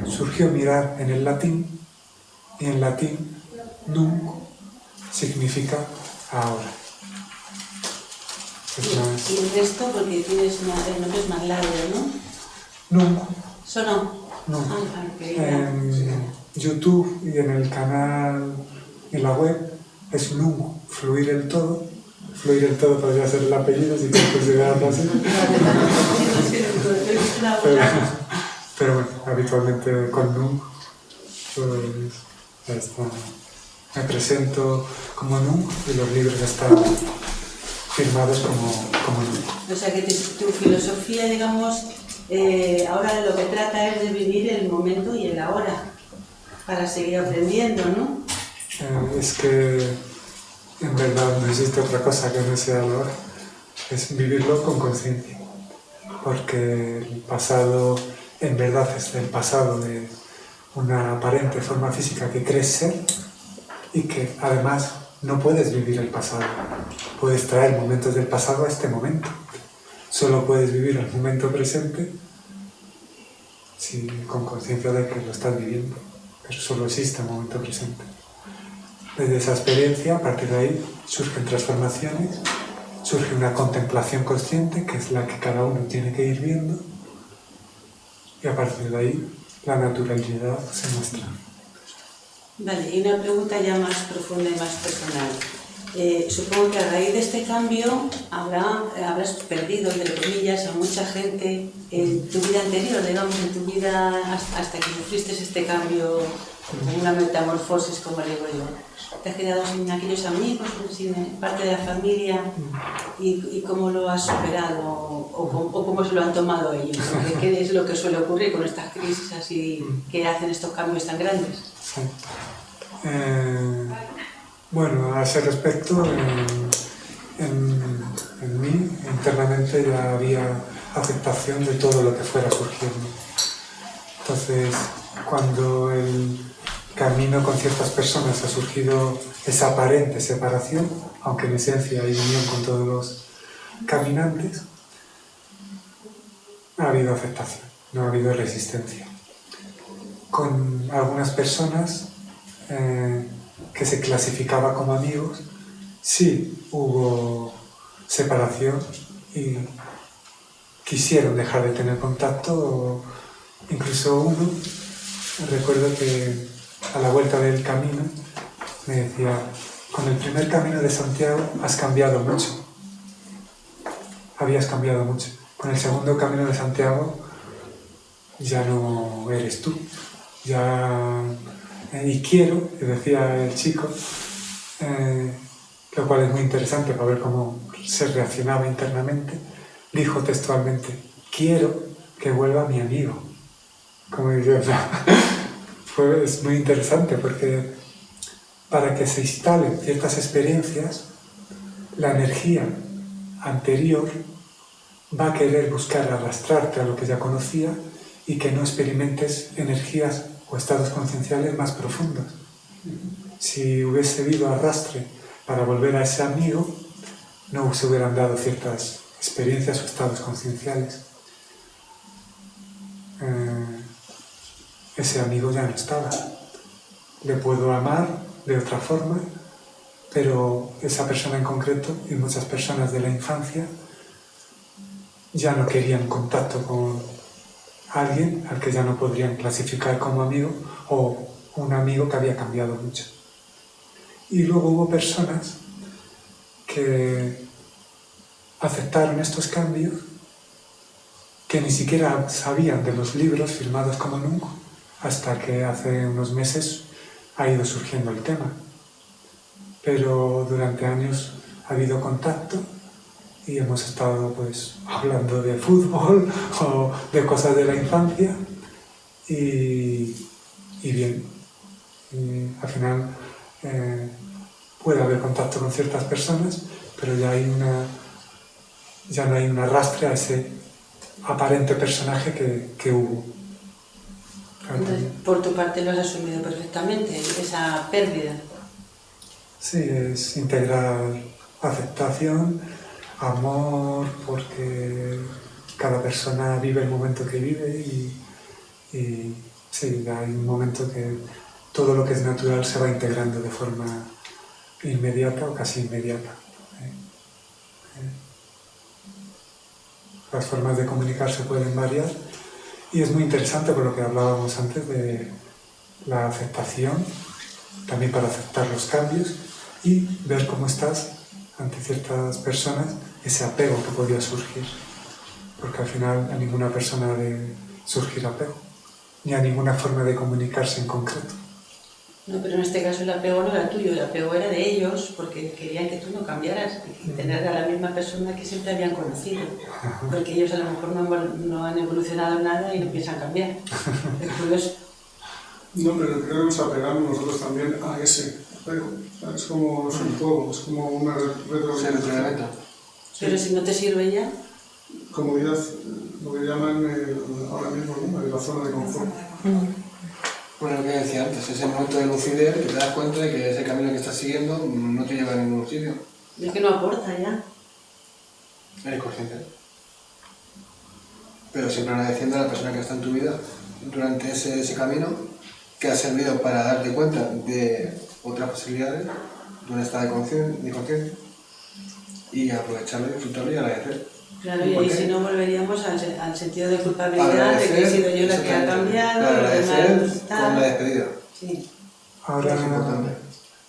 surgió mirar en el latín, y en latín nunc significa ahora. Y el resto, porque tienes el nombre es más largo, ¿no? Nunc. ¿Solo? No. Okay. En YouTube y en el canal, en la web, es NUNC, Fluir el Todo. Fluir el Todo podría ser el apellido, si quieres considerarlo así. pero bueno, habitualmente con NUNC, pues ya está. Me presento como NUNC y los libros están firmados como NUNC. O sea que tu filosofía, digamos, ahora lo que trata es de vivir el momento y el ahora, para seguir aprendiendo, ¿no? Es que en verdad no existe otra cosa que no sea el ahora. Es vivirlo con conciencia. Porque el pasado, en verdad, es el pasado de una aparente forma física que crees ser y que además no puedes vivir el pasado. Puedes traer momentos del pasado a este momento. Solo puedes vivir el momento presente con conciencia de que lo estás viviendo, pero solo existe el momento presente. Desde esa experiencia, a partir de ahí, surgen transformaciones, surge una contemplación consciente, que es la que cada uno tiene que ir viendo, y a partir de ahí la naturalidad se muestra. Vale, y una pregunta ya más profunda y más personal. Supongo que a raíz de este cambio habrás perdido, entre comillas, a mucha gente en tu vida anterior, digamos, en tu vida hasta que sufriste este cambio, una metamorfosis, como le digo yo. Te has quedado sin aquellos amigos, sin parte de la familia, y cómo lo has superado o cómo se lo han tomado ellos. Porque ¿qué es lo que suele ocurrir con estas crisis así que hacen estos cambios tan grandes? Sí. Bueno, a ese respecto, en mí internamente ya había aceptación de todo lo que fuera surgiendo. Entonces, cuando el camino con ciertas personas ha surgido esa aparente separación, aunque en esencia hay unión con todos los caminantes, ha habido aceptación, no ha habido resistencia. Con algunas personas que se clasificaba como amigos, sí hubo separación y quisieron dejar de tener contacto, incluso uno, recuerdo que a la vuelta del camino me decía: con el primer camino de Santiago has cambiado mucho, habías cambiado mucho, con el segundo camino de Santiago ya no eres tú, ya... Y quiero, que decía el chico, lo cual es muy interesante para ver cómo se reaccionaba internamente, dijo textualmente: quiero que vuelva mi amigo. Como diciendo, es muy interesante porque para que se instalen ciertas experiencias, la energía anterior va a querer buscar arrastrarte a lo que ya conocía y que no experimentes energías o estados concienciales más profundos. Si hubiese habido arrastre para volver a ese amigo, no se hubieran dado ciertas experiencias o estados concienciales. Ese amigo ya no estaba. Le puedo amar de otra forma, pero esa persona en concreto y muchas personas de la infancia ya no querían contacto con alguien al que ya no podrían clasificar como amigo o un amigo que había cambiado mucho. Y luego hubo personas que aceptaron estos cambios, que ni siquiera sabían de los libros firmados como nunca, hasta que hace unos meses ha ido surgiendo el tema. Pero durante años ha habido contacto y hemos estado pues hablando de fútbol o de cosas de la infancia y bien, al final puede haber contacto con ciertas personas, pero ya no hay un arrastre a ese aparente personaje que hubo. Entonces, por tu parte lo has asumido perfectamente, esa pérdida. Sí, es integrar aceptación, amor, porque cada persona vive el momento que vive y sí, hay un momento que todo lo que es natural se va integrando de forma inmediata o casi inmediata. Las formas de comunicarse pueden variar y es muy interesante por lo que hablábamos antes de la aceptación, también para aceptar los cambios y ver cómo estás ante ciertas personas, ese apego que podía surgir, porque al final a ninguna persona debe surgir apego, ni a ninguna forma de comunicarse en concreto. No, pero en este caso el apego no era tuyo, el apego era de ellos, porque querían que tú no cambiaras y tener a la misma persona que siempre habían conocido. Porque ellos a lo mejor no han evolucionado nada y no piensan cambiar. Es curioso. No, pero creo que nos apegamos nosotros también a ese apego. Es como un todo, es como una retroalimentación. Pero si no te sirve ya... Comodidad, lo que llaman ahora mismo, ¿no?, la zona de confort. Bueno, lo que decía antes, ese momento de lucidez que te das cuenta de que ese camino que estás siguiendo no te lleva a ningún sitio. Es que no aporta ya. Eres consciente. Pero siempre agradeciendo a la persona que está en tu vida durante ese camino, que ha servido para darte cuenta de otras posibilidades, de un estado de conciencia, y aprovecharlo, disfrutarlo y agradecer. Claro, y si no volveríamos al sentido de culpabilidad, de que he sido yo la que ha cambiado, agradecer con la despedida. Sí. Ahora,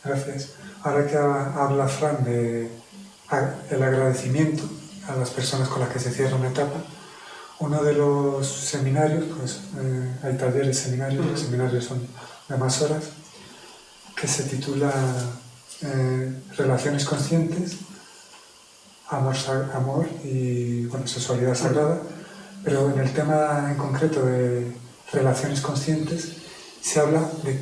gracias. Ahora que habla Fran de el agradecimiento a las personas con las que se cierra una etapa, uno de los seminarios, pues hay talleres, seminarios, los seminarios son de más horas, que se titula Relaciones conscientes, amor y sexualidad sagrada, pero en el tema en concreto de relaciones conscientes se habla de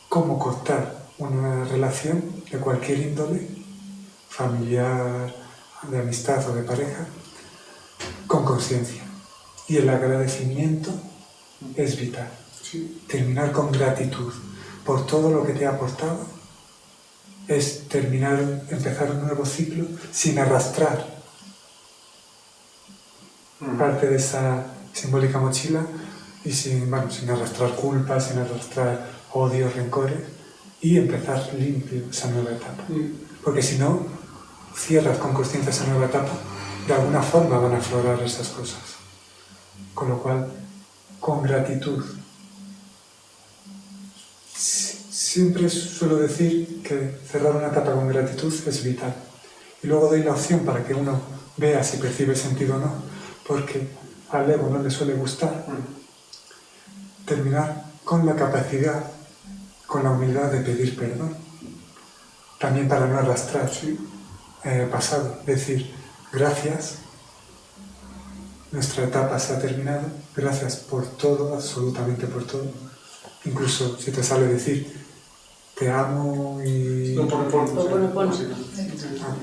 cómo cortar una relación de cualquier índole, familiar, de amistad o de pareja, con conciencia. Y el agradecimiento es vital. Sí. Terminar con gratitud por todo lo que te ha aportado es empezar un nuevo ciclo sin arrastrar parte de esa simbólica mochila y sin arrastrar culpas, sin arrastrar odios, rencores y empezar limpio esa nueva etapa. Porque si no cierras con consciencia esa nueva etapa, de alguna forma van a aflorar esas cosas. Con lo cual, con gratitud. Siempre suelo decir que cerrar una etapa con gratitud es vital. Y luego doy la opción para que uno vea si percibe sentido o no, porque al ego no le suele gustar. Terminar con la capacidad, con la humildad de pedir perdón. también para no arrastrar pasado. Decir, gracias, nuestra etapa se ha terminado, gracias por todo, absolutamente por todo. Incluso si te sale decir, te amo y... No, por Oponopono.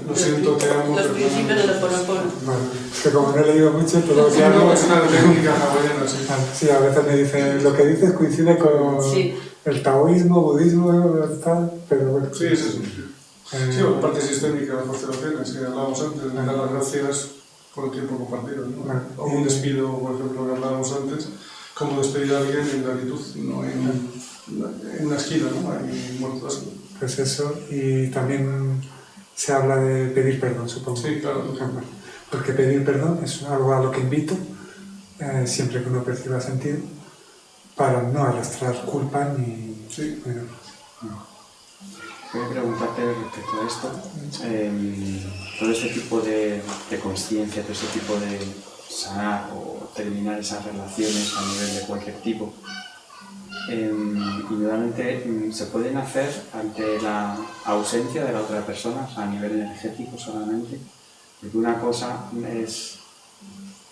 Lo siento, te amo. Los principios del Oponopono. Bueno, es que como no he leído mucho, todo lo que hago... No, es una técnica hawaiana, sí. Sí, a veces me dicen, lo que dices coincide con el taoísmo, budismo, tal, pero bueno. Sí, es eso. Sí, la parte sistémica de las constelaciones, que hablábamos antes, de dar las gracias por el tiempo compartido, ¿no? O un despido, por ejemplo, que hablábamos antes, como despedir a alguien en gratitud, no en una esquina, ¿no? Ahí muerto así. Pues eso, y también se habla de pedir perdón, supongo. Sí, claro. Porque pedir perdón es algo a lo que invito, siempre que uno perciba sentido, para no arrastrar culpa ni... Sí. Voy a preguntarte respecto a esto, todo este tipo de conciencia, todo este tipo de sanar o terminar esas relaciones a nivel de cualquier tipo, indudablemente se pueden hacer ante la ausencia de la otra persona, o sea, a nivel energético solamente, porque una cosa es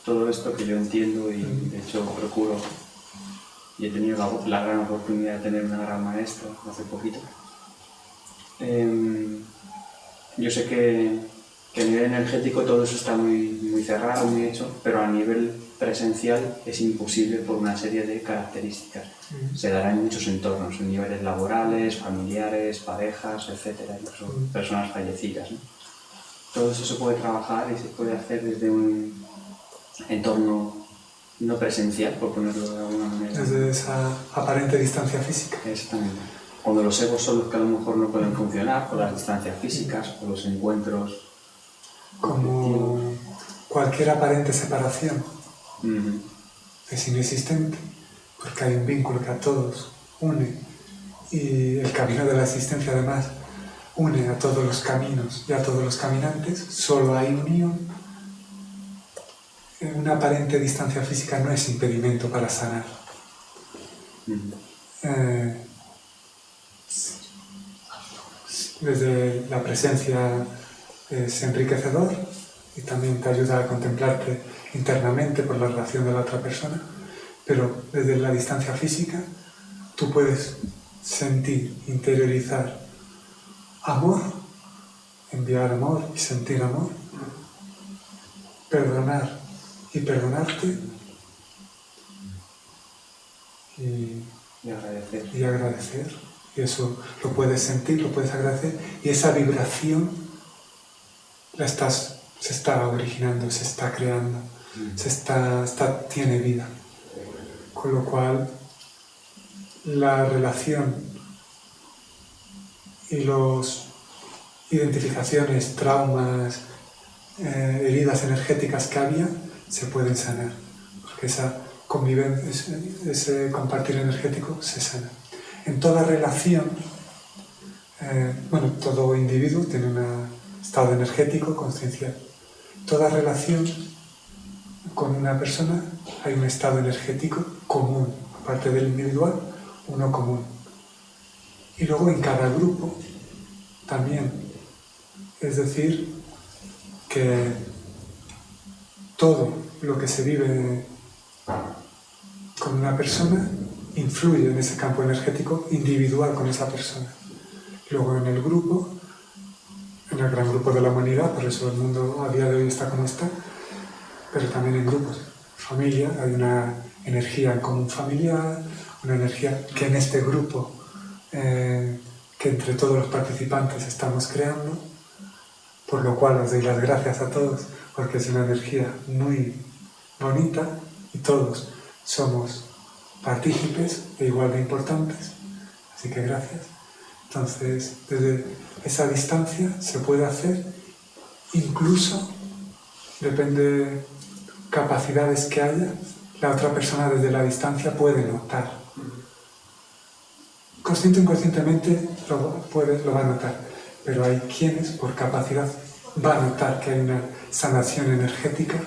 todo esto que yo entiendo y de hecho procuro, y he tenido la gran oportunidad de tener una gran maestra hace poquito. Yo sé que a nivel energético todo eso está muy cerrado, muy hecho, pero a nivel presencial es imposible por una serie de características. Se dará en muchos entornos, en niveles laborales, familiares, parejas, etcétera, incluso personas fallecidas, ¿no? Todo eso se puede trabajar y se puede hacer desde un entorno no presencial, por ponerlo de alguna manera. Desde esa aparente distancia física. Exactamente. Cuando los egos son los que a lo mejor no pueden funcionar, o las distancias físicas, o los encuentros. Como cualquier aparente separación es inexistente, porque hay un vínculo que a todos une, y el camino de la existencia además une a todos los caminos y a todos los caminantes, solo hay unión. Una aparente distancia física no es impedimento para sanar. Desde la presencia es enriquecedor y también te ayuda a contemplarte internamente por la relación de la otra persona, pero desde la distancia física tú puedes sentir, interiorizar amor, enviar amor y sentir amor, perdonar y perdonarte y agradecer. Y eso lo puedes sentir, lo puedes agradecer, y esa vibración se está originando, se está creando, tiene vida. Con lo cual, la relación y las identificaciones, traumas, heridas energéticas que había, se pueden sanar. Porque esa convivencia, ese compartir energético se sana. En toda relación, todo individuo tiene un estado energético consciencial. Toda relación con una persona hay un estado energético común, aparte del individual, uno común. Y luego en cada grupo también. Es decir, que todo lo que se vive con una persona influye en ese campo energético individual con esa persona. Luego en el grupo, en el gran grupo de la humanidad, por eso el mundo a día de hoy está como está, pero también en grupos, familia, hay una energía en común familiar, una energía que en este grupo, que entre todos los participantes estamos creando, por lo cual os doy las gracias a todos, porque es una energía muy bonita y todos somos partícipes e igual de importantes, así que gracias. Entonces, desde esa distancia se puede hacer, incluso, depende de capacidades que haya, la otra persona desde la distancia puede notar. Consciente o inconscientemente lo va a notar, pero hay quienes, por capacidad, va a notar que hay una sanación energética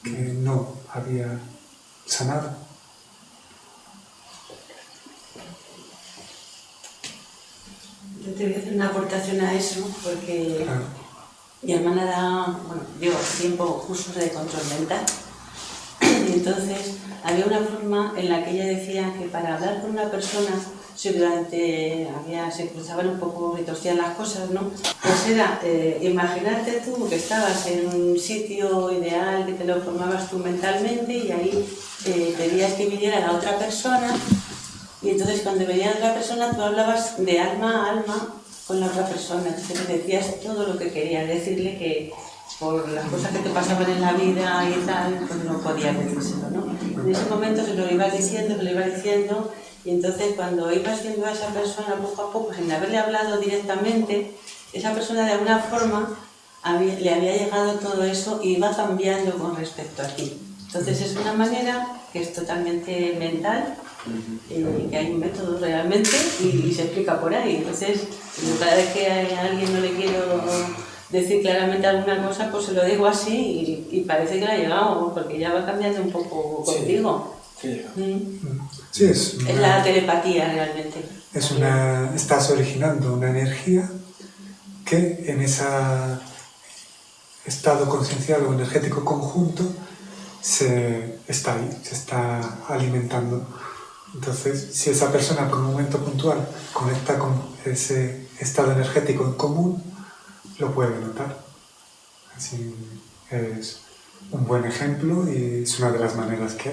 que no había sanado. Yo te voy a hacer una aportación a eso, porque mi hermana lleva tiempo cursos de control mental. Y entonces había una forma en la que ella decía que para hablar con una persona, si se cruzaban un poco, retorcían las cosas, ¿no? Pues era imaginarte tú que estabas en un sitio ideal, que te lo formabas tú mentalmente y ahí pedías que viniera la otra persona. Y entonces cuando venía otra persona tú hablabas de alma a alma con la otra persona. Entonces le decías todo lo que querías decirle, que por las cosas que te pasaban en la vida y tal, pues no podías decírselo, ¿no? En ese momento se lo ibas diciendo, y entonces cuando ibas viendo a esa persona poco a poco, sin haberle hablado directamente, esa persona de alguna forma le había llegado todo eso y iba cambiando con respecto a ti. Entonces es una manera que es totalmente mental, que hay un método realmente y se explica por ahí. Entonces, cada vez que a alguien no le quiero decir claramente alguna cosa, pues se lo digo así y parece que le ha llegado, porque ya va cambiando un poco contigo. Sí, es la telepatía realmente. Estás originando una energía que en ese estado conciencial o energético conjunto está ahí, se está alimentando. Entonces, si esa persona por un momento puntual conecta con ese estado energético en común, lo puede notar. Así es un buen ejemplo y es una de las maneras que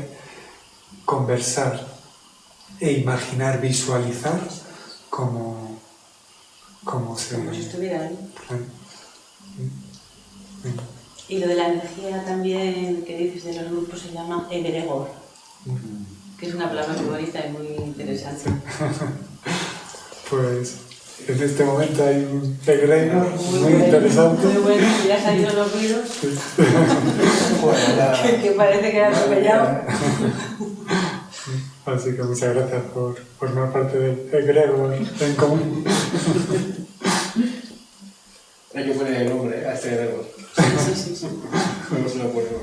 conversar e imaginar, visualizar como si estuviera ahí. Y lo de la energía también que dices de los grupos se llama egregor, que es una palabra muy bonita y muy interesante. Pues en este momento hay un egregor muy interesante. Muy bueno, ya han salido los ruidos. que parece que era atropellado. Así que muchas gracias por formar parte del egregor en común. Hay que poner el nombre a este egregor. Sí. No se lo ponemos.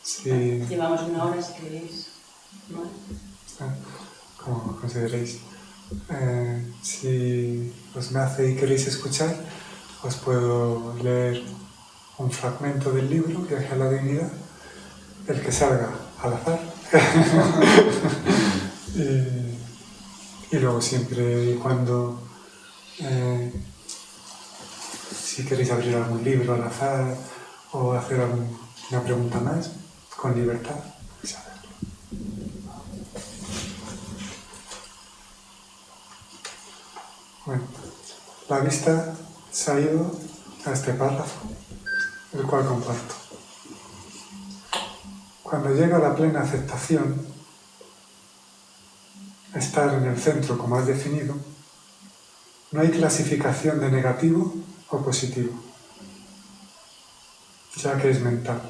Sí. Llevamos 1 hora, si queréis. ¿No? Como consideréis. Si os nace y queréis escuchar, os puedo leer un fragmento del libro, Viaje a la Dignidad, el que salga al azar. Y luego siempre y cuando, si queréis abrir algún libro al azar o hacer una pregunta más, con libertad, pues a verlo. Bueno, la vista se ha ido a este párrafo, el cual comparto. Cuando llega la plena aceptación, estar en el centro como has definido, no hay clasificación de negativo o positivo, ya que es mental.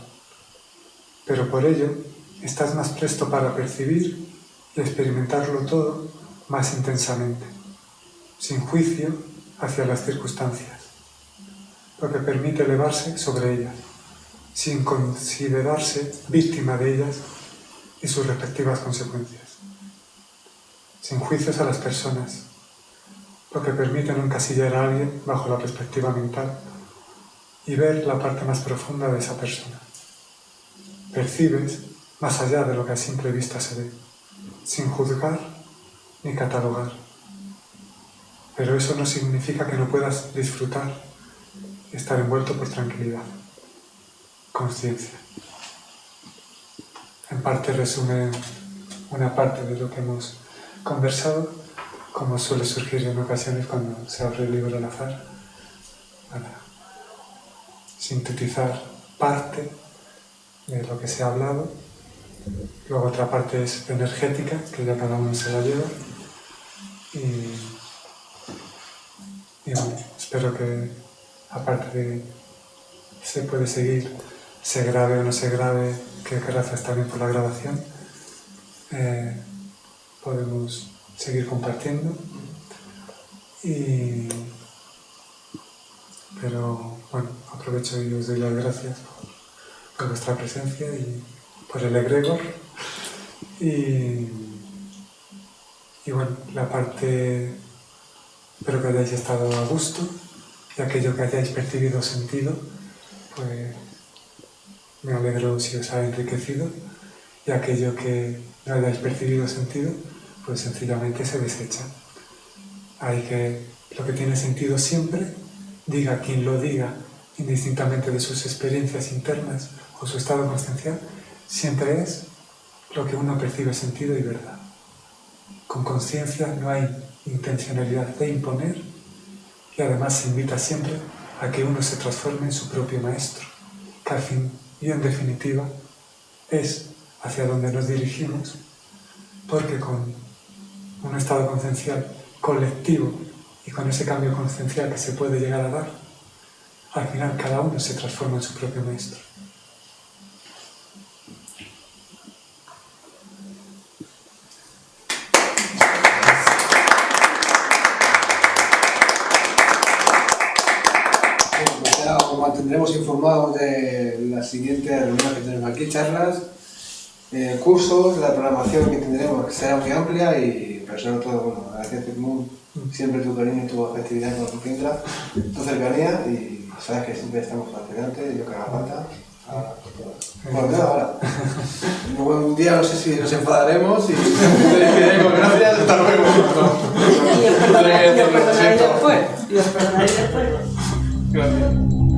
Pero por ello, estás más presto para percibir y experimentarlo todo más intensamente, sin juicio hacia las circunstancias, lo que permite elevarse sobre ellas, sin considerarse víctima de ellas y sus respectivas consecuencias, sin juicios a las personas, lo que permite no encasillar a alguien bajo la perspectiva mental y ver la parte más profunda de esa persona. Percibes más allá de lo que a simple vista se ve, sin juzgar ni catalogar. Pero eso no significa que no puedas disfrutar y estar envuelto por tranquilidad, conciencia. En parte resume una parte de lo que hemos conversado, como suele surgir en ocasiones cuando se abre el libro al azar, para sintetizar parte de lo que se ha hablado. Luego otra parte es energética, que ya cada uno se la lleva. Y bueno, espero que, aparte de se puede seguir, se grabe o no se grabe, que gracias también por la grabación, podemos seguir compartiendo. Pero bueno, aprovecho y os doy las gracias por vuestra presencia y por el egregor. Y Y bueno, la parte, espero que hayáis estado a gusto y aquello que hayáis percibido sentido, pues me alegro si os ha enriquecido, y aquello que no hayáis percibido sentido, pues sencillamente se desecha. Hay que, lo que tiene sentido siempre, diga quien lo diga, indistintamente de sus experiencias internas o su estado consciencial, siempre es lo que uno percibe sentido y verdad. Con conciencia no hay intencionalidad de imponer, y además se invita siempre a que uno se transforme en su propio maestro, que al fin y en definitiva es hacia donde nos dirigimos, porque con un estado conciencial colectivo y con ese cambio conciencial que se puede llegar a dar, al final cada uno se transforma en su propio maestro. Pues ya os mantendremos informados de las siguientes reuniones que tenemos aquí, charlas, cursos, la programación que tendremos, que será muy amplia, y pero sobre todo, bueno, agradecerte siempre tu cariño y tu afectividad con Cintra, tu cercanía, y sabes que siempre estamos para adelante, yo que haga falta. Bueno, ya ahora. Un día no sé si nos enfadaremos y te diremos gracias, hasta luego. Y os perdonaré después. Gracias.